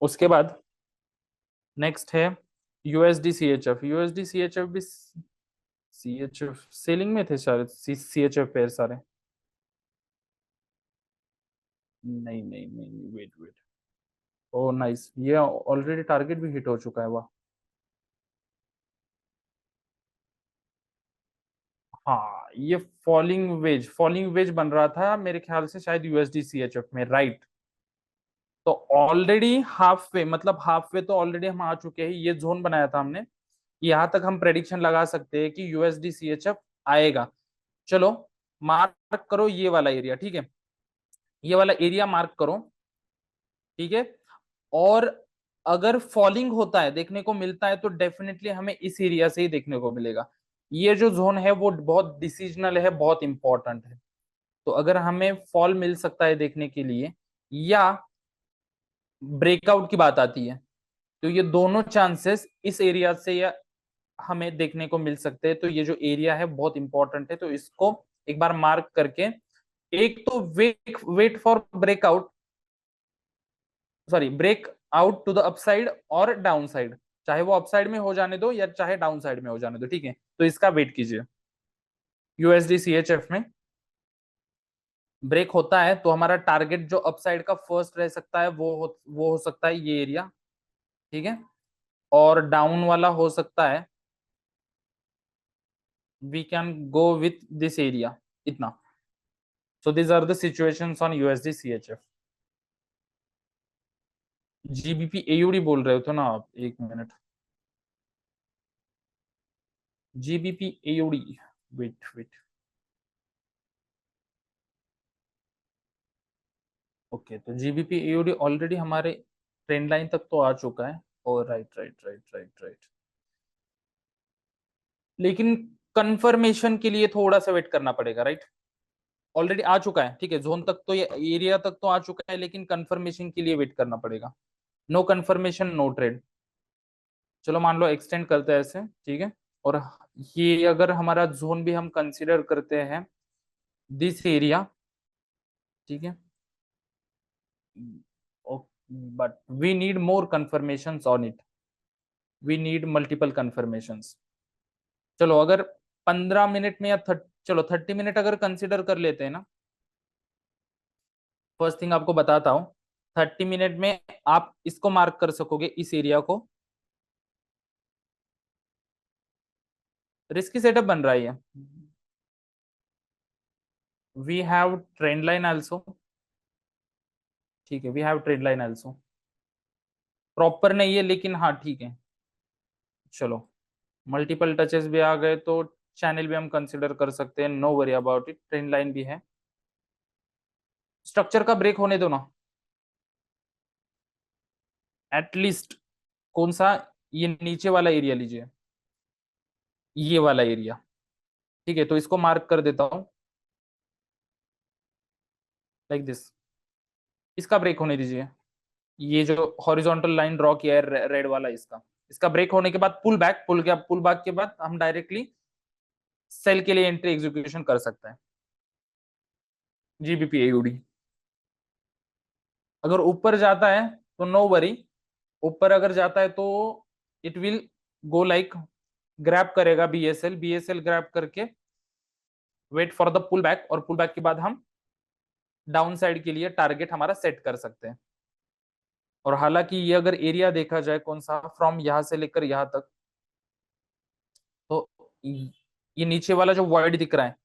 उसके बाद नेक्स्ट है यूएसडी सीएचएफ। यूएसडी सीएचएफ भी, सीएचएफ सेलिंग में थे शायद, सीएचएफ पेयर सारे। नहीं नहीं नहीं, वेट वेट, ओ नाइस, ये ऑलरेडी टारगेट भी हिट हो चुका है, वाह। हाँ, ये फॉलिंग वेज बन रहा था मेरे ख्याल से शायद यूएसडी सीएचएफ में, राइट। तो ऑलरेडी हाफ वे, मतलब हाफ वे तो ऑलरेडी हम आ चुके हैं। ये जोन बनाया था हमने, यहां तक हम प्रेडिक्शन लगा सकते हैं कि यूएसडी सीएचएफ आएगा। चलो मार्क करो ये वाला एरिया, ठीक है, ये वाला एरिया मार्क करो, ठीक है। और अगर फॉलिंग होता है, देखने को मिलता है, तो डेफिनेटली हमें इस एरिया से ही देखने को मिलेगा। ये जो जोन है वो बहुत डिसीजनल है, बहुत इंपॉर्टेंट है। तो अगर हमें फॉल मिल सकता है देखने के लिए, या ब्रेकआउट की बात आती है, तो ये दोनों चांसेस इस एरिया से या हमें देखने को मिल सकते हैं। तो ये जो एरिया है बहुत इंपॉर्टेंट है, तो इसको एक बार मार्क करके, एक तो wait for breakout, sorry break out to the upside और डाउन साइड, चाहे वो अपसाइड में हो जाने दो या चाहे डाउन साइड में हो जाने दो, ठीक है। तो इसका वेट कीजिए। यूएसडी सीएचएफ में ब्रेक होता है तो हमारा टारगेट जो अपसाइड का फर्स्ट रह सकता है वो हो सकता है ये एरिया, ठीक है, और डाउन वाला हो सकता है, we can go with this area, इतना। So these are the situations on USD CHF. GBP AUD बोल रहे हो तो ना आप, एक minute, GBP AUD, wait wait, okay, तो जीबीपी एयूडी ऑलरेडी हमारे ट्रेंड लाइन तक तो आ चुका है, और right right right right right, लेकिन कंफर्मेशन के लिए थोड़ा सा वेट करना पड़ेगा, राइट। ऑलरेडी आ चुका है, ठीक है, जोन तक तो, ये एरिया तक तो आ चुका है, लेकिन कंफर्मेशन के लिए वेट करना पड़ेगा। No confirmation no trade. चलो मान लो एक्सटेंड करते हैं ऐसे, ठीक है, और ये अगर हमारा जोन भी हम कंसीडर करते हैं दिस एरिया, ठीक है, but we need more confirmations on it, we need multiple confirmations. चलो अगर 15 मिनट में या चलो 30 मिनट अगर कंसिडर कर लेते हैं ना, फर्स्ट थिंग आपको बताता हूँ, 30 मिनट में आप इसको मार्क कर सकोगे, इस एरिया को। रिस्की सेटअप बन रहा है ये। We have trend line also, ठीक है, we have trend line also. Proper नहीं है लेकिन हाँ ठीक है, चलो मल्टीपल टचेस भी आ गए तो चैनल भी हम कंसिडर कर सकते हैं, no worry about it. Trend line भी है, स्ट्रक्चर का ब्रेक होने दो ना एटलीस्ट। कौन सा? ये नीचे वाला एरिया लीजिए, ये वाला एरिया, ठीक है, तो इसको मार्क कर देता हूं लाइक दिस। इसका ब्रेक होने दीजिए, ये जो हॉरिजॉन्टल लाइन ड्रॉ किया है रेड वाला, इसका इसका ब्रेक होने के बाद पुल बैक, पुल बैक के बाद हम डायरेक्टली सेल के लिए एंट्री एग्जीक्यूशन कर सकते हैं। जीबीपी एयूडी अगर ऊपर जाता है तो नो वरी, ऊपर अगर जाता है तो it will go like, grab करेगा बीएसएल, बीएसएल ग्रैब करके wait for the pull back, और पुल बैक के बाद हम डाउन साइड के लिए टारगेट हमारा सेट कर सकते हैं। और हालांकि ये अगर एरिया देखा जाए कौन सा, फ्रॉम यहां से लेकर यहां तक, तो ये नीचे वाला जो वॉइड दिख रहा है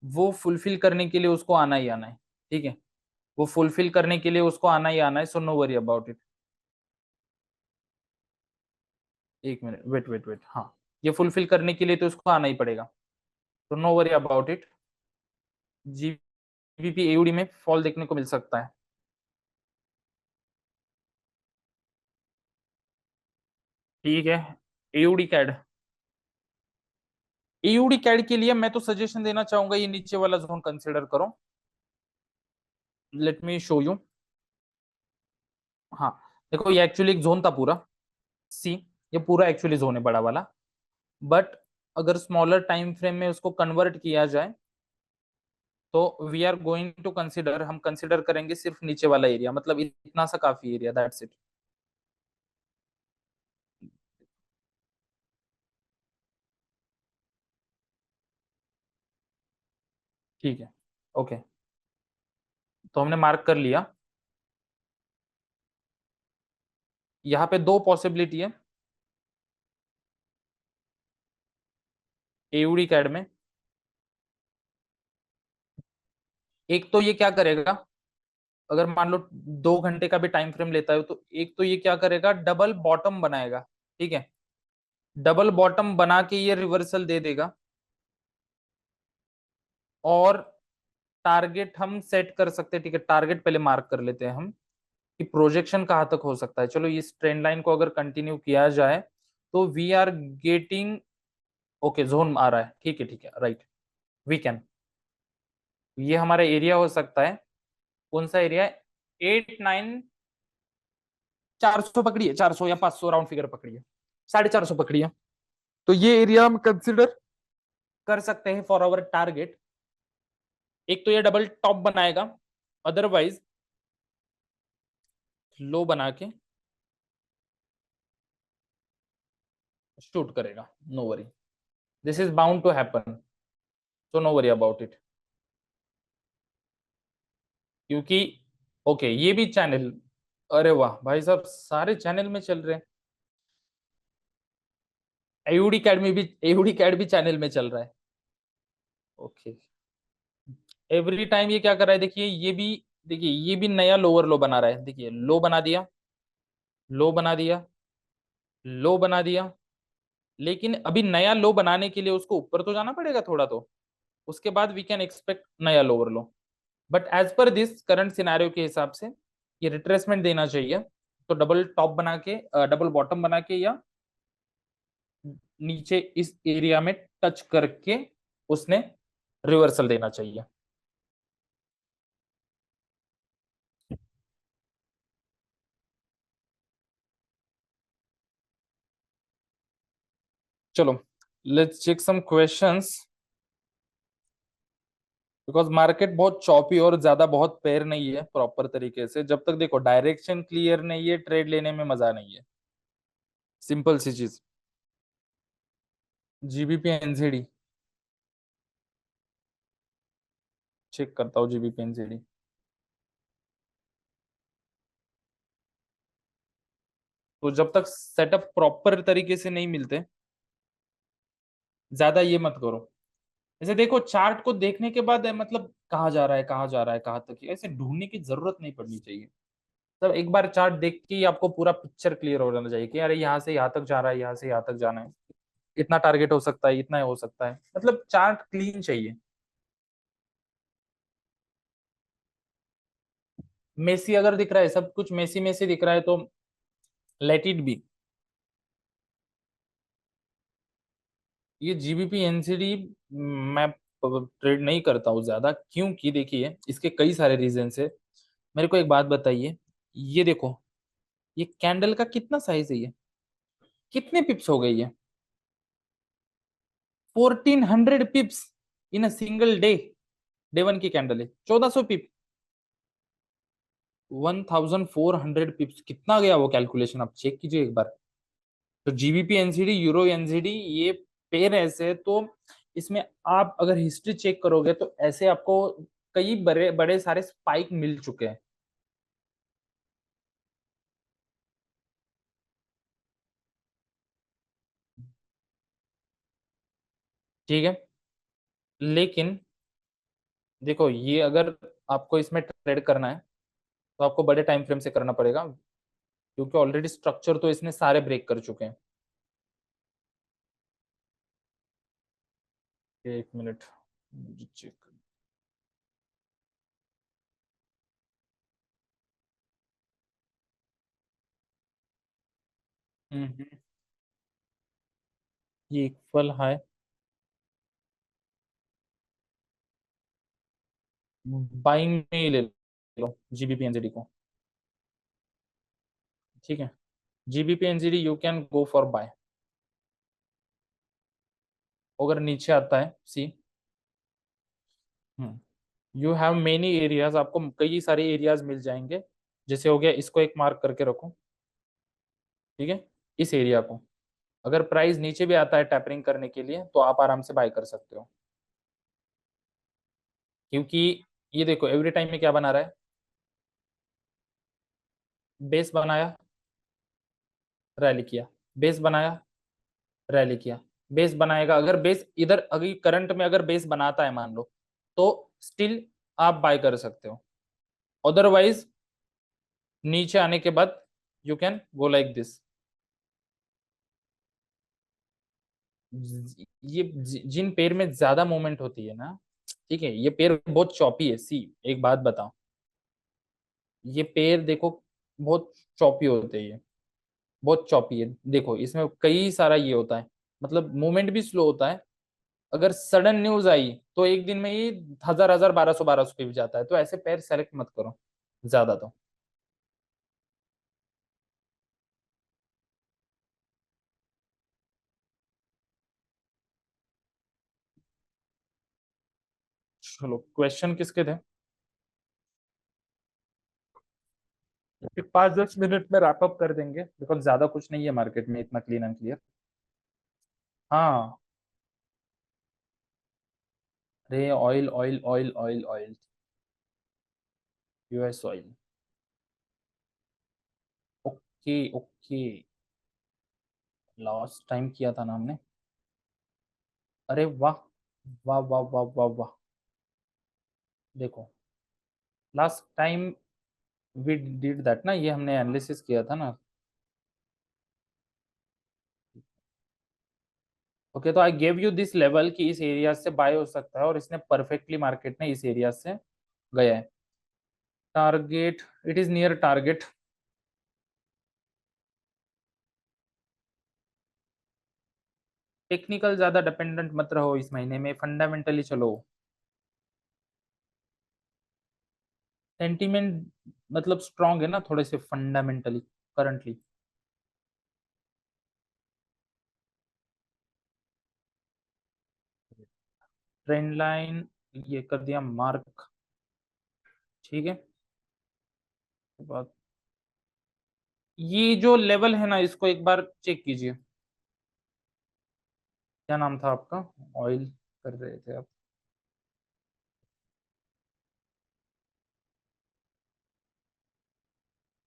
वो फुलफिल करने के लिए उसको आना ही आना है, ठीक है, वो फुलफिल करने के लिए उसको आना ही आना है, so no worry about it. एक मिनट, वेट वेट वेट, हाँ, ये फुलफिल करने के लिए तो उसको आना ही पड़ेगा, तो no worry about it. GBP AUD में फॉल देखने को मिल सकता है। ठीक है, एयूडी कैड, एयूडी कैड के लिए मैं तो सजेशन देना चाहूंगा ये नीचे वाला जोन कंसिडर करो। Let me show you. हाँ, देखो ये एक्चुअली एक जोन था पूरा, सी, ये पूरा एक्चुअली जोन है बड़ा वाला, बट अगर स्मॉलर टाइम फ्रेम में उसको कन्वर्ट किया जाए तो we are going to consider, हम कंसिडर करेंगे सिर्फ नीचे वाला एरिया, मतलब इतना सा काफी एरिया, दैट्स इट। ठीक है, ओके, तो हमने मार्क कर लिया। यहाँ पे दो पॉसिबिलिटी है एयूडी कैड में। एक तो ये क्या करेगा, अगर मान लो 2 घंटे का भी टाइम फ्रेम लेता है तो एक तो ये क्या करेगा, डबल बॉटम बनाएगा, ठीक है, डबल बॉटम बना के ये रिवर्सल दे देगा, और टारगेट हम सेट कर सकते हैं, ठीक है, टारगेट पहले मार्क कर लेते हैं हम कि प्रोजेक्शन कहां तक हो सकता है। चलो इस ट्रेंड लाइन को अगर कंटिन्यू किया जाए तो we are getting, okay zone आ रहा है, ठीक है, राइट, वी कैन, ये हमारा एरिया हो सकता है। कौन सा एरिया है? 8 9, 400 पकड़िए, 400 या 500 राउंड फिगर पकड़िए, 450 पकड़िए, तो ये एरिया हम कंसिडर कर सकते हैं फॉर आवर टारगेट। एक तो ये डबल टॉप बनाएगा, अदरवाइज लो बना के शूट करेगा, no worry, this is bound to happen, so no worry about it. क्योंकि ओके ये भी चैनल, अरे वाह भाई साहब, सारे चैनल में चल रहे हैं, एयूडी कैड में भी, एयूडी कैड भी चैनल में चल रहा है, ओके। एवरी टाइम ये क्या कर रहा है, देखिए ये भी, देखिए ये भी नया लोअर लो बना रहा है, देखिए लो बना दिया, लो बना दिया, लो बना दिया, लेकिन अभी नया लो बनाने के लिए उसको ऊपर तो जाना पड़ेगा थोड़ा, तो उसके बाद वी कैन एक्सपेक्ट नया lower low. But as per this current scenario के हिसाब से ये रिट्रेसमेंट देना चाहिए, तो डबल टॉप बना के, डबल बॉटम बना के, या नीचे इस एरिया में टच करके उसने रिवर्सल देना चाहिए। चलो let's check some questions, because market बहुत चॉपी और ज्यादा बहुत पेयर नहीं है प्रॉपर तरीके से, जब तक देखो डायरेक्शन क्लियर नहीं है ट्रेड लेने में मजा नहीं है, सिंपल सी चीज। जीबीपी एनसीडी चेक करता हूँ, जीबीपी एनसीडी तो जब तक सेटअप प्रॉपर तरीके से नहीं मिलते, ज्यादा ये मत करो। जैसे देखो चार्ट को देखने के बाद मतलब कहाँ जा रहा है, कहाँ जा रहा है, कहाँ तक, ऐसे ढूंढने की जरूरत नहीं पड़नी चाहिए। तब एक बार चार्ट देख के ही आपको पूरा पिक्चर क्लियर हो जाना चाहिए कि अरे यहाँ से यहाँ तक जा रहा है, यहाँ से यहाँ तक जाना है, इतना टारगेट हो सकता है, इतना हो सकता है, मतलब चार्ट क्लीन चाहिए। मेसी अगर दिख रहा है, सब कुछ मेसी मेसी दिख रहा है, तो लेट इट बी। ये जीबीपी एनसीडी मैं ट्रेड नहीं करता हूँ ज्यादा, क्योंकि देखिए इसके कई सारे रीजन है। मेरे को एक बात बताइए, ये देखो ये कैंडल का कितना साइज है, ये कितने पिप्स हो गई है? 1400 पिप्स इन a single day. Day one की कैंडल है 1400 पिप। 1400 पिप्स कितना गया वो कैलकुलेशन, आप चेक कीजिए एक बार। तो जीबीपी एनसीडी, यूरो एनसीडी, ये पेयर ऐसे है, तो इसमें आप अगर हिस्ट्री चेक करोगे तो ऐसे आपको कई बड़े बड़े सारे स्पाइक मिल चुके हैं। ठीक है, लेकिन देखो ये अगर आपको इसमें ट्रेड करना है तो आपको बड़े टाइम फ्रेम से करना पड़ेगा, क्योंकि ऑलरेडी स्ट्रक्चर तो इसने सारे ब्रेक कर चुके हैं। एक मिनट मुझे चेक। हम्म, ये इक्वल हाई, बाइंग में ही ले लो जीबीपी एनजीडी को। ठीक है, GBP NZD you can go for buy. अगर नीचे आता है see, you have many areas, आपको कई सारे एरियाज मिल जाएंगे। जैसे हो गया, इसको एक मार्क करके रखो, ठीक है, इस एरिया को। अगर प्राइस नीचे भी आता है टैपरिंग करने के लिए तो आप आराम से बाय कर सकते हो, क्योंकि ये देखो एवरी टाइम में क्या बना रहा है, बेस बनाया, रैली किया, बेस बनाया, रैली किया, बेस बनाएगा। अगर बेस इधर अभी करंट में अगर बेस बनाता है मान लो, तो स्टिल आप बाय कर सकते हो। अदरवाइज नीचे आने के बाद you can go like this. ये जिन पेड़ में ज्यादा मूवमेंट होती है ना, ठीक है, ये पेड़ बहुत चौपी है। सी एक बात बताओ, ये पेड़ देखो बहुत चौपी होते हैं, ये बहुत चौपी है। देखो इसमें कई सारा ये होता है, मतलब मूवमेंट भी स्लो होता है। अगर सडन न्यूज आई तो एक दिन में ही 1000 1000 1200 पे भी जाता है, तो ऐसे पेयर सेलेक्ट मत करो ज्यादा। तो चलो क्वेश्चन किसके थे? फिर 5 10 मिनट में रैप अप कर देंगे, बिकॉज ज्यादा कुछ नहीं है मार्केट में इतना क्लीन एंड क्लियर। हाँ, अरे oil oil oil oil oil, US oil. Okay okay, last time किया था ना हमने। अरे वाह, वाह वाह वाह वाह वाह। देखो last time we did that ना, ये हमने एनालिसिस किया था ना। ओके, तो I gave you this level कि इस एरिया से बाय हो सकता है, और इसने परफेक्टली मार्केट ने इस एरिया से गया है। Target, it is near target. Technical ज्यादा डिपेंडेंट मत रहो इस महीने में, फंडामेंटली चलो। सेंटीमेंट मतलब स्ट्रांग है ना थोड़े से फंडामेंटली करंटली। ट्रेंड लाइन ये कर दिया मार्क, ठीक है। उसके बाद ये जो लेवल है ना, इसको एक बार चेक कीजिए। क्या नाम था आपका? ऑयल कर रहे थे आप।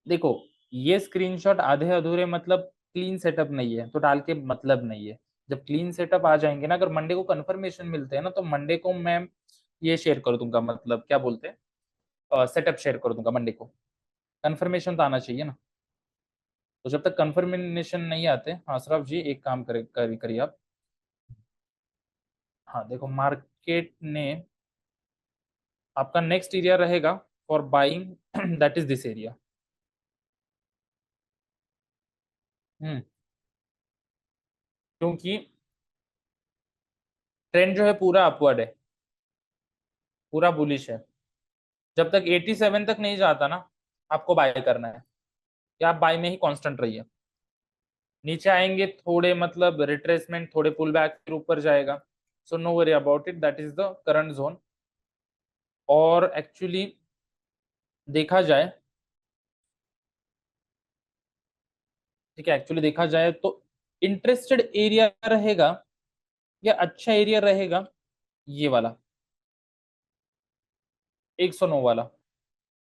देखो ये स्क्रीनशॉट आधे अधूरे मतलब क्लीन सेटअप नहीं है तो डाल के मतलब नहीं है। जब क्लीन सेटअप आ जाएंगे ना, अगर मंडे को कंफर्मेशन मिलते हैं ना, तो मंडे को मैं ये शेयर कर दूंगा, मतलब क्या बोलते हैं, सेटअप शेयर कर दूंगा मंडे को। कंफर्मेशन तो आना चाहिए ना। तो जब तक कंफर्मेशन नहीं आते, हाँ अशरफ जी एक काम करिए आप। हाँ देखो, मार्केट ने आपका नेक्स्ट एरिया रहेगा for buying that is this area. क्योंकि ट्रेंड जो है पूरा अपवर्ड है, पूरा बुलिश है। जब तक 87 तक नहीं जाता ना, आपको बाय करना है, या आप बाय में ही कांस्टेंट रहिए। नीचे आएंगे थोड़े, मतलब रिट्रेसमेंट, थोड़े पुल बैक फिर ऊपर जाएगा। So no worry about it, that is the current zone. और एक्चुअली देखा जाए, ठीक है, एक्चुअली देखा जाए तो इंटरेस्टेड एरिया रहेगा या अच्छा एरिया रहेगा ये वाला 109 वाला,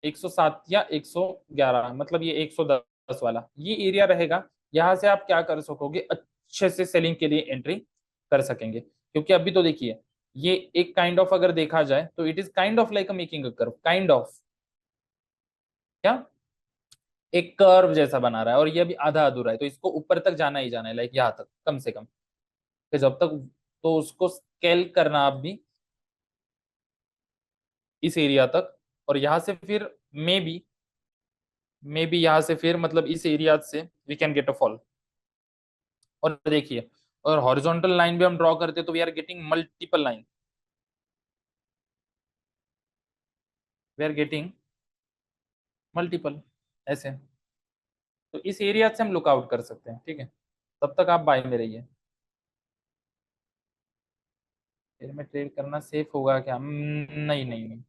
107 या 111, मतलब ये 110 वाला, ये एरिया रहेगा। यहां से आप क्या कर सकोगे, अच्छे से सेलिंग के लिए एंट्री कर सकेंगे। क्योंकि अभी तो देखिए, ये एक काइंड ऑफ अगर देखा जाए तो it is kind of like a making a curve, kind of, क्या, एक कर्व जैसा बना रहा है, और ये अभी आधा अधूरा है, तो इसको ऊपर तक जाना ही जाना है, लाइक यहाँ तक कम से कम। फिर जब तक, तो उसको स्केल करना आप भी इस एरिया तक, और यहाँ से फिर मे बी यहाँ से फिर मतलब इस एरिया से we can get a fall. और देखिए, और हॉरिजॉन्टल लाइन भी हम ड्रॉ करते तो we are getting multiple line, we are getting multiple ऐसे। तो इस एरिया से हम लुकआउट कर सकते हैं, ठीक है। तब तक आप बाय में रहिए। फिर में ट्रेड करना सेफ होगा क्या? नहीं नहीं नहीं।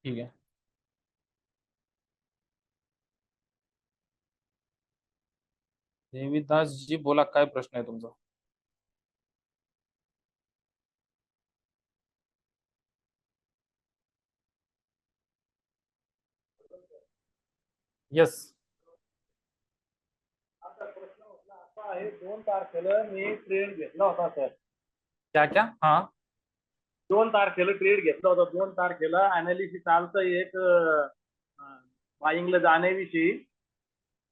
ठीक है, देवीदास जी बोला, काय प्रश्न आहे तुमचा? यस। आहे 2 तारखेला मी ट्रेड घेतला होता सर. क्या क्या? हाँ 2 तारखेला ट्रेड घेतला होता. 2 तारखेला अनालिसिस आलतं एक बाईंगला जाण्याविषयी.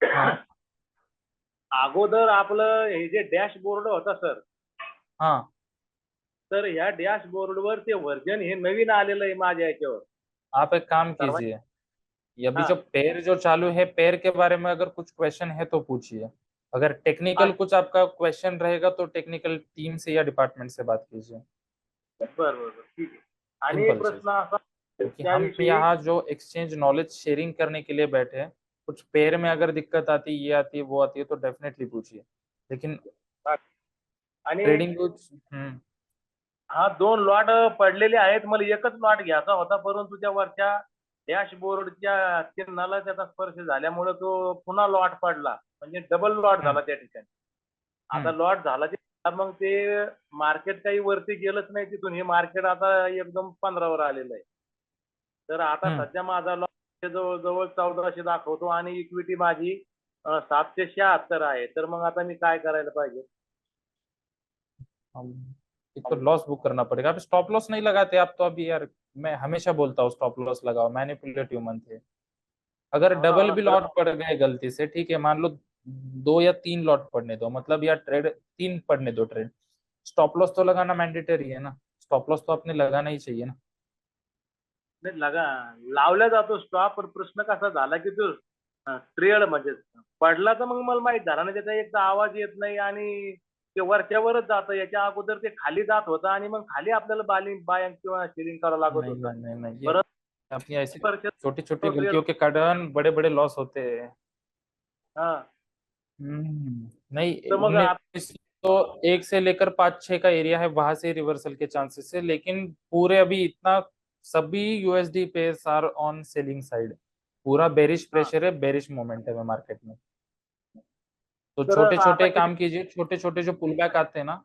हाँ अगोदर आपलं हे जे डॅशबोर्ड होता सर, हाँ। तर ह्या डॅशबोर्डवर ते व्हर्जन हे नवीन आलेलं आहे माझ्या याच्यावर. आप एक काम सर्वात कीजिए, ये अभी हा जो पेयर जो चालू है, पेयर के बारे में अगर कुछ क्वेश्चन है तो पूछिए। अगर टेक्निकल कुछ आपका क्वेश्चन रहेगा तो टेक्निकल टीम से या डिपार्टमेंट से बात कीजिए। बरं ठीक आहे. आणि सिंपल चीज, प्रश्न असा क्योंकि हम त्याविषयी यहाँ जो एक्सचेंज नॉलेज शेयरिंग करने के लिए बैठे हैं, कुछ पेयर में अगर दिक्कत आती है, ये आती है वो आती है, तो डेफिनेटली पूछिए। लेकिन आणि ट्रेडिंग कुछ हा 2 लॉट पडलेले आहेत. मला एकच लॉट घ्यायचा होता, परंतु त्या वरच्या डॅशबोर्डच्या चिन्हाला त्याचा स्पर्श झाल्यामुळे तो पुन्हा लॉट पडला, म्हणजे डबल लॉट झाला त्या ठिकाणी. आता लॉट झाला मग ते मार्केट काही वरती गेलंच नाही तिथून. हे मार्केट आता एकदम 15वर आलेलं आहे. तर आता सध्या माझा लॉट जवळजवळ 1400 दाखवतो आणि इक्विटी माझी 776 आहे. तर मग आता मी काय करायला पाहिजे? एक तो लॉस बुक करना पड़ेगा। आप स्टॉप लॉस नहीं लगाते आप तो? अभी यार मैं हमेशा बोलता हूँ स्टॉप लॉस लगाओ, मैनिपुलेटिव मंथ है। अगर डबल भी लॉट पड़ गए गलती से, ठीक है, मान लो 2 या 3 लॉट पड़ने दो, मतलब या ट्रेड 3 पड़ने दो ट्रेड, स्टॉप लॉस तो लगाना मैंडेटरी है ना। स्टॉप लॉस तो आपने लगाना ही चाहिए ना। नाही लावला जातो स्टॉप. पण प्रश्न कसा झाला की तो ट्रेड म्हणजे पडला तर मग मला माहित झाला ना, त्याचा एक तर आवाज येत नाही आणि ते वरच्यावरच जातं. याच्या अगोदर ते खाली जात होतं आणि मग खाली आपल्याला बाय किंवा सेलिंग करावं लागत नहीं होतं. नहीं नहीं, ये परत अपनी ऐसी परत छोटी छोटी ट्रेड गलतियों के कारण बड़े बड़े लॉस होते हैं। हा. नहीं, तर मग 19 तो 1 से लेकर 5-6 का एरिया है, वहां से रिवर्सल के चांसेस है, लेकिन पूरे अभी इतना सभी USD pairs are on selling side. पूरा बेरिश प्रेशर है, बेरिश मोमेंटम है मार्केट में। तो तर छोटे आता छोटे किती काम कीजिए, छोटे छोटे जो पुल बैक आते हैं ना,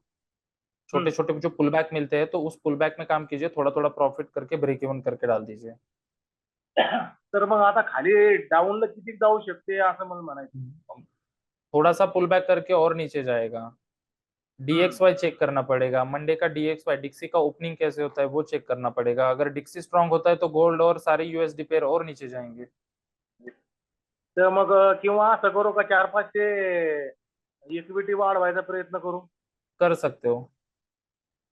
छोटे हम्म. छोटे जो पुल बैक मिलते हैं, तो उस पुल बैक में काम कीजिए, थोड़ा थोड़ा प्रॉफिट करके ब्रेक इवन करके डाल दीजिए। तर मग आता खाली डाऊनला किती जाऊ शकते असं मला म्हणायचं. थोड़ा सा पुल बैक करके और नीचे जाएगा। हम्म. DXY चेक करना पड़ेगा, मंडे का DXY डिक्सी का ओपनिंग कैसे होता है वो चेक करना पड़ेगा। अगर डिक्सी स्ट्रांग होता है तो गोल्ड और सारे USD पेयर और नीचे जाएंगे। तर मग किंवा असं करू का 4-5 इक्विटी वाढवायचा प्रयत्न करू. कर सकते हो।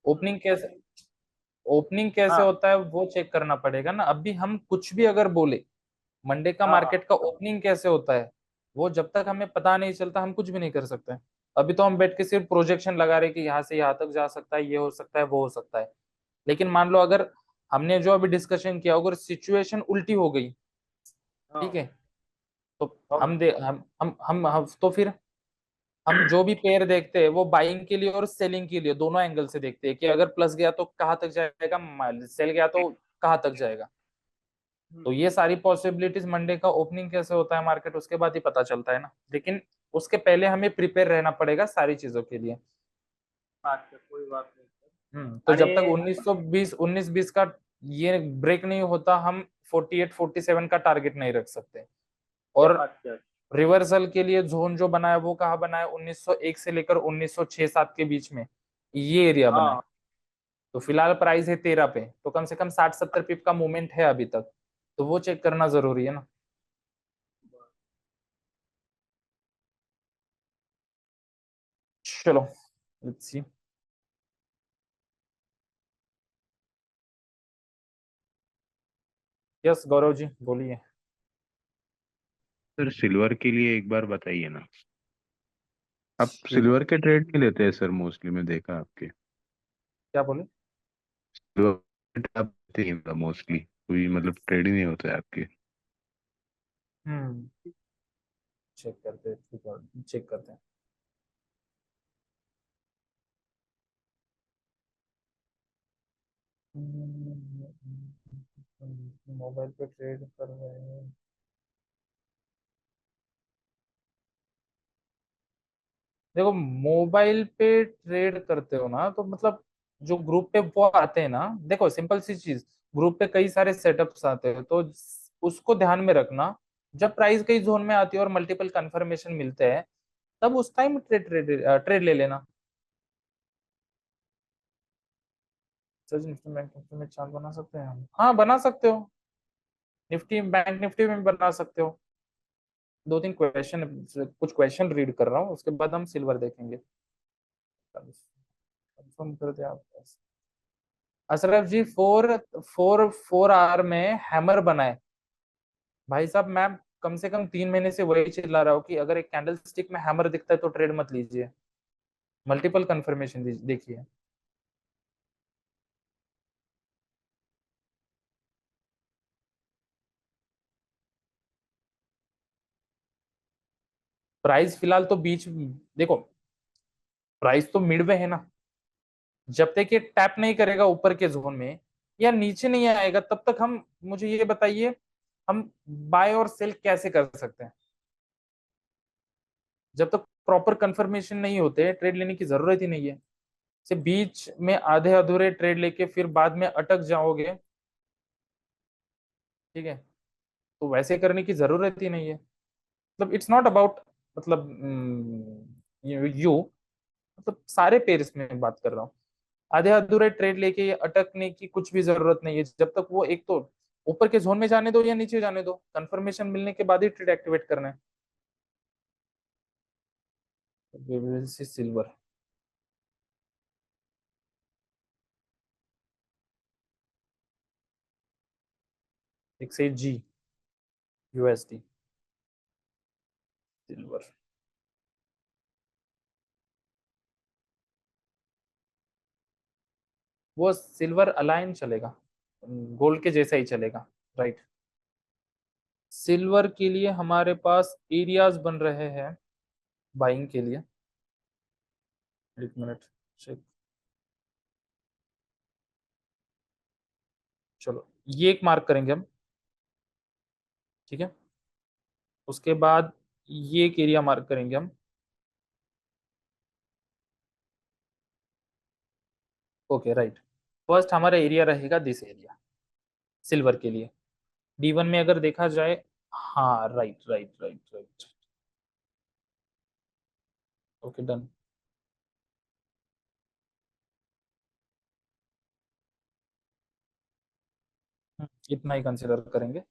ओपनिंग कैसे ओपनिंग कैसे हाँ होता है वो चेक करना पड़ेगा ना। अभी हम कुछ भी अगर बोले, मंडे का हाँ हाँ मार्केट का ओपनिंग कैसे होता है, वो जब तक हमें पता नहीं चलता हम कुछ भी नहीं कर सकते। अभी तो हम बैठ के सिर्फ प्रोजेक्शन लगा रहे कि यहाँ से यहाँ तक जा सकता है, ये हो सकता है, वो हो सकता है। लेकिन मान लो अगर हमने जो अभी डिस्कशन किया, अगर सिचुएशन उल्टी हो गई, ठीक हाँ है, तो हो ना. हम तो फिर हम जो भी पेयर देखते हैं वो बाइंग के लिए और सेलिंग के लिए दोनों एंगल से देखते हैं कि अगर प्लस गया तो कहाँ तक जाएगा, सेल गया तो कहाँ तक जाएगा। तो ये सारी पॉसिबिलिटीज मंडे का ओपनिंग कैसे होता है मार्केट, उसके बाद ही पता चलता है ना। लेकिन उसके पहले हमें प्रिपेयर रहना पड़ेगा सारी चीजों के लिए। अच्छा कोई बात नहीं. तो आणि जब तक 1920 का ये ब्रेक नहीं होता, हम 48 47 का टारगेट नहीं रख सकते। और अच्छा रिवर्सल के लिए जोन जो बना है वो कहाँ बना है, 1901 से लेकर 1906-7 के बीच में ये एरिया बना है। हाँ तो फिलहाल प्राइस है 13 पे, तो कम से कम 60-70 पिप का मूवमेंट है अभी तक, तो वो चेक करना जरूरी है ना। चलो, let's see. Yes Gaurav ji बोलिए। सर सिल्वर के लिए एक बार बताइए ना। आप सिल्वर के ट्रेड नहीं लेते हैं सर, मोस्टली मैं देखा आपके। क्या बोले? सिल्वर आप लेते ही मोस्टली, कोई मतलब ट्रेड ही नहीं होता है आपके। हम्म चेक करते हैं, ठीक है, चेक करते हैं। मोबाइल पे ट्रेड कर रहे हैं। देखो, मोबाइल पे ट्रेड करते हो ना, तो मतलब जो ग्रुप पे वो आते हैं ना, देखो सिंपल सी चीज, ग्रुप पे कई सारे सेटअप्स आते हैं, तो उसको ध्यान में रखना। जब प्राइस कई जोन में आती है और मल्टीपल कंफर्मेशन मिलते हैं, तब उस टाइम ट्रेड ट्रेड ट्रेड ले लेना। सच निफ्टी बैंक निफ्टी में चार्ट बना सकते हैं हम? हाँ बना सकते हो, निफ्टी बैंक निफ्टी में बना सकते हो। दो तीन क्वेश्चन, कुछ क्वेश्चन रीड कर रहा हूँ, उसके बाद हम सिल्वर देखेंगे। कंफर्म कर दिया आप। अशरफ जी, 4 आवर में हैमर बनाए। भाई साहब, मैं कम से कम 3 महीने से वही चिल्ला रहा हूँ कि अगर एक कैंडल स्टिक में हैमर दिखता है तो ट्रेड मत लीजिए, मल्टीपल कंफर्मेशन देखिए। प्राइस फिलहाल तो बीच, देखो प्राइस तो मिड में है ना। जब तक ये टैप नहीं करेगा ऊपर के जोन में या नीचे नहीं आएगा, तब तक हम, मुझे ये बताइए, हम बाय और सेल कैसे कर सकते हैं? जब तक प्रॉपर कंफर्मेशन नहीं होते ट्रेड लेने की जरूरत ही नहीं है। से बीच में आधे अधूरे ट्रेड लेके फिर बाद में अटक जाओगे, ठीक है, तो वैसे करने की जरूरत ही नहीं है। मतलब इट्स नॉट अबाउट, मतलब यू मतलब सारे पेयर्स में बात कर रहा हूँ। आधे अधूरे ट्रेड लेके ये अटकने की कुछ भी जरूरत नहीं है। जब तक वो एक तो ऊपर के जोन में जाने दो या नीचे जाने दो, कंफर्मेशन मिलने के बाद ही ट्रेड एक्टिवेट करना है। सिल्वर, एक से जी, USD, सिल्वर। वो सिल्वर अलाइन चलेगा, गोल्ड के जैसा ही चलेगा, राइट। सिल्वर के लिए हमारे पास एरियाज बन रहे हैं बाइंग के लिए। एक मिनट, चेक। चलो, ये एक मार्क करेंगे हम, ठीक है। उसके बाद ये एक एरिया मार्क करेंगे हम, ओके राइट, फर्स्ट हमारा एरिया रहेगा दिस एरिया सिल्वर के लिए। D1 में अगर देखा जाए, हाँ right right right right, okay done. इतना ही कंसिडर करेंगे।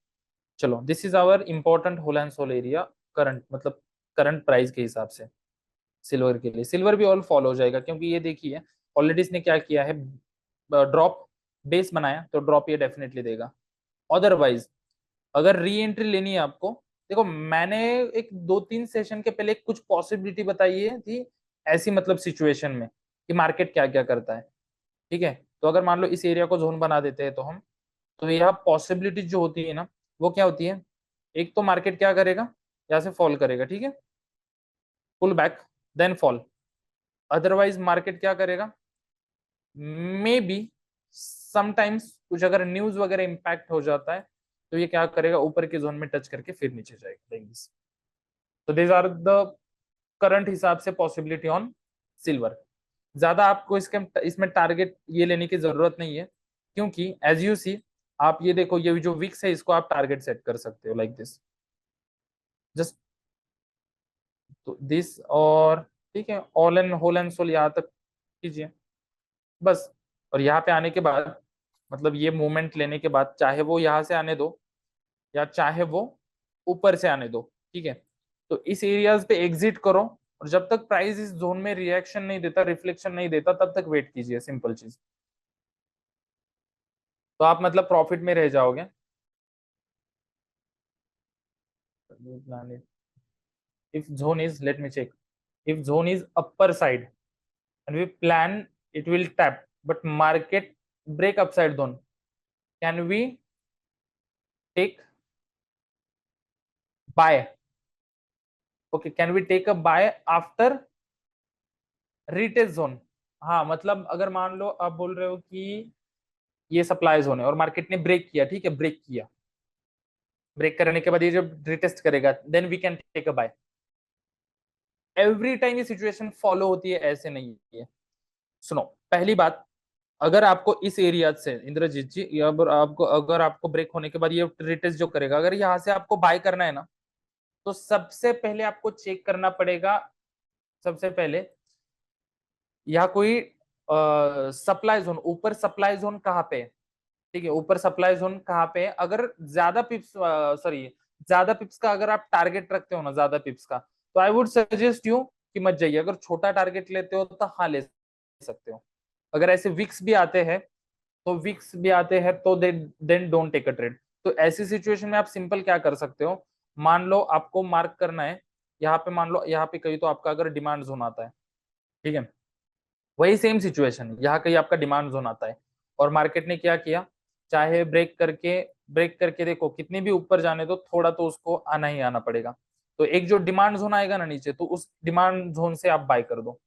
चलो, this is our important whole and sole area current, मतलब करंट प्राइस के हिसाब से सिल्वर के लिए। सिल्वर भी ऑल फॉलो हो जाएगा, क्योंकि ये देखिए ऑलरेडी इसने क्या किया है, ड्रॉप बेस बनाया, तो ड्रॉप ये डेफिनेटली देगा। अदरवाइज अगर री एंट्री लेनी है आपको, देखो मैंने एक 2-3 सेशन के पहले कुछ पॉसिबिलिटी बताई है थी ऐसी, मतलब सिचुएशन में कि मार्केट क्या क्या करता है। ठीक है, तो अगर मान लो इस एरिया को जोन बना देते हैं तो हम, तो यहाँ पॉसिबिलिटी जो होती है ना, वो क्या होती है, एक तो मार्केट क्या करेगा, यहाँ से फॉल करेगा, ठीक है, pull back then fall. Otherwise market क्या करेगा, मे बी समटाइम्स कुछ अगर न्यूज वगैरह इंपैक्ट हो जाता है तो ये क्या करेगा, ऊपर के जोन में टच करके फिर नीचे जाएगा। तो दीज आर द करंट हिसाब से पॉसिबिलिटी ऑन सिल्वर। ज्यादा आपको इसके इसमें टारगेट ये लेने की जरूरत नहीं है, क्योंकि एज यू सी, आप ये देखो ये जो विक्स है इसको आप टारगेट सेट कर सकते हो लाइक दिस, जस्ट तो दिस, और ठीक है all and whole and sole यहाँ तक कीजिए बस। और यहाँ पे आने के बाद, मतलब ये मूवमेंट लेने के बाद, चाहे वो यहाँ से आने दो या चाहे वो ऊपर से आने दो, ठीक है, तो इस एरियाज पे एग्जिट करो, और जब तक प्राइस इस जोन में रिएक्शन नहीं देता, रिफ्लेक्शन नहीं देता, तब तक वेट कीजिए, सिंपल चीज। तो आप मतलब प्रॉफिट में रह जाओगे। if zone is, let me check, if zone is upper side and we plan it will tap, but market break upside zone, can we take buy? Okay, can we take a buy after retest zone? हाँ, मतलब अगर मान लो आप बोल रहे हो कि ये सप्लाई जोन है और मार्केट ने ब्रेक किया, ठीक है, ब्रेक किया, ब्रेक करने के बाद ये जब रिटेस्ट करेगा, then we can take a buy. Every time ये सिचुएशन फॉलो होती है ऐसे नहीं है। सुनो, पहली बात, अगर आपको इस एरिया से इंद्रजीत जी, अगर आपको ब्रेक होने के बाद ये रिटेस्ट जो करेगा, अगर यहाँ से आपको बाय करना है ना, तो सबसे पहले आपको चेक करना पड़ेगा, सबसे पहले यहाँ कोई सप्लाई जोन, ऊपर सप्लाई जोन कहाँ पे है, ठीक है, ऊपर सप्लाई जोन कहाँ पे है। अगर ज्यादा पिप्स, सॉरी ज्यादा पिप्स का अगर आप टारगेट रखते हो ना, ज्यादा पिप्स का, तो आई वुड सजेस्ट यू कि मत जाइए। अगर छोटा टारगेट लेते हो तो हाँ ले सकते हो। अगर ऐसे विक्स भी आते हैं, तो विक्स भी आते हैं तो then don't take a trade. तो ऐसी सिचुएशन में आप सिंपल क्या कर सकते हो, मान लो आपको मार्क करना है यहाँ पे, मान लो यहाँ पे कहीं तो आपका अगर डिमांड जोन आता है, ठीक है, वही सेम सिचुएशन यहाँ कहीं आपका डिमांड जोन आता है और मार्केट ने क्या किया, चाहे ब्रेक करके देखो कितनी भी ऊपर जाने दो, थोड़ा तो उसको आना ही आना पड़ेगा। तो एक जो डिमांड जोन आएगा ना नीचे, तो उस डिमांड जोन से आप बाय कर दो,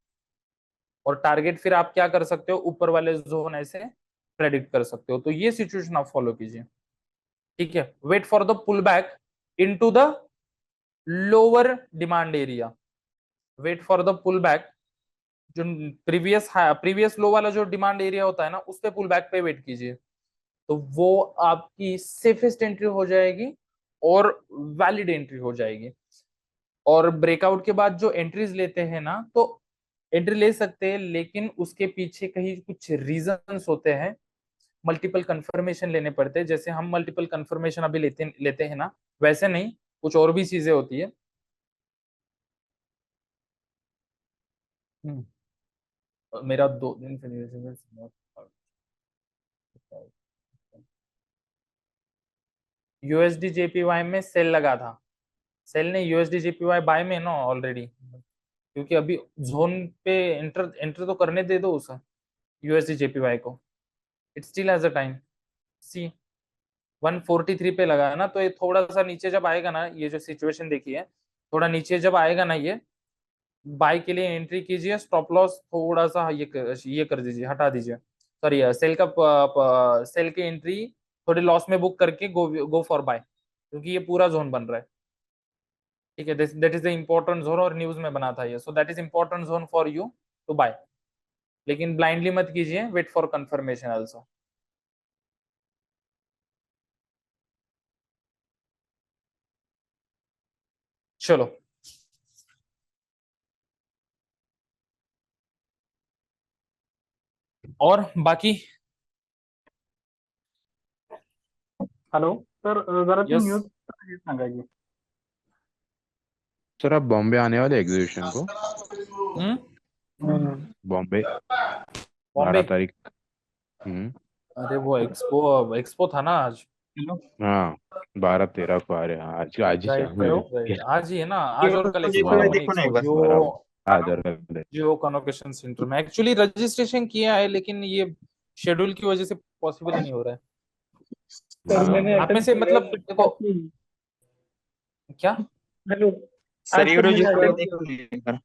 और टारगेट फिर आप क्या कर सकते हो, ऊपर वाले जोन ऐसे प्रेडिक्ट कर सकते हो। तो ये सिचुएशन आप फॉलो कीजिए, ठीक है। Wait for the pull back into the lower demand area, wait for the pull back, जो प्रीवियस लो वाला जो डिमांड एरिया होता है ना, उस पे पुल बैक पे वेट कीजिए, तो वो आपकी सेफेस्ट एंट्री हो जाएगी और वैलिड एंट्री हो जाएगी। और ब्रेकआउट के बाद जो एंट्रीज लेते हैं ना, तो एंट्री ले सकते हैं, लेकिन उसके पीछे कहीं कुछ रीजंस होते हैं, मल्टीपल कंफर्मेशन लेने पड़ते हैं। जैसे हम मल्टीपल कंफर्मेशन अभी लेते हैं ना, वैसे नहीं, कुछ और भी चीजें होती है। मेरा 2 दिन से यूएसडी जेपीवाई में सेल लगा था, सेल ने यूएसडी जेपीवाई बाय में ना ऑलरेडी, क्योंकि अभी जोन पे एंटर एंटर तो करने दे दो उसे, यूएसडी जेपीवाई को, it still has a time. See 143 पे लगा है ना, तो ये थोड़ा सा नीचे जब आएगा ना, ये जो सिचुएशन देखिए, थोड़ा नीचे जब आएगा ना, ये बाय के लिए एंट्री कीजिए, स्टॉप लॉस थोड़ा सा ये कर दीजिए, हटा दीजिए, सॉरी सेल की एंट्री थोड़ी लॉस में बुक करके गो फॉर बाय, क्योंकि ये पूरा जोन बन रहा है, ठीक है। That is the important zone, और न्यूज में बना था ये, so that is important zone for you to buy. लेकिन ब्लाइंडली मत कीजिए, वेट फॉर कंफर्मेशन आल्सो। चलो और बाकी। हॅलो सर, जरा ती यस न्यूज सांगायची. सर आप बॉम्बे आने वाले एग्जीबिशन को? बॉम्बे बॉम्बे 12 तारीख। हम्म। अरे वो एक्सपो एक्सपो था ना आज। हाँ 12-13 को आ रहे हैं। आज आज ही राइट शाम में राइट राइट, आज ही है ना, आज और कल एक्सपो है बराबर दोनों एक्सपो। जो बराबर। जियो कन्वोकेशन सेंटर में एक्चुअली रजिस्ट्रेशन किया है, लेकिन ये शेड्यूल की वजह से पॉसिबल ही नहीं हो रहा है। सर मैंने आप में से मतलब देखो क्या हेलो सर आज ये सर मैंने रजिस्टर attempt देख लीजिए सर।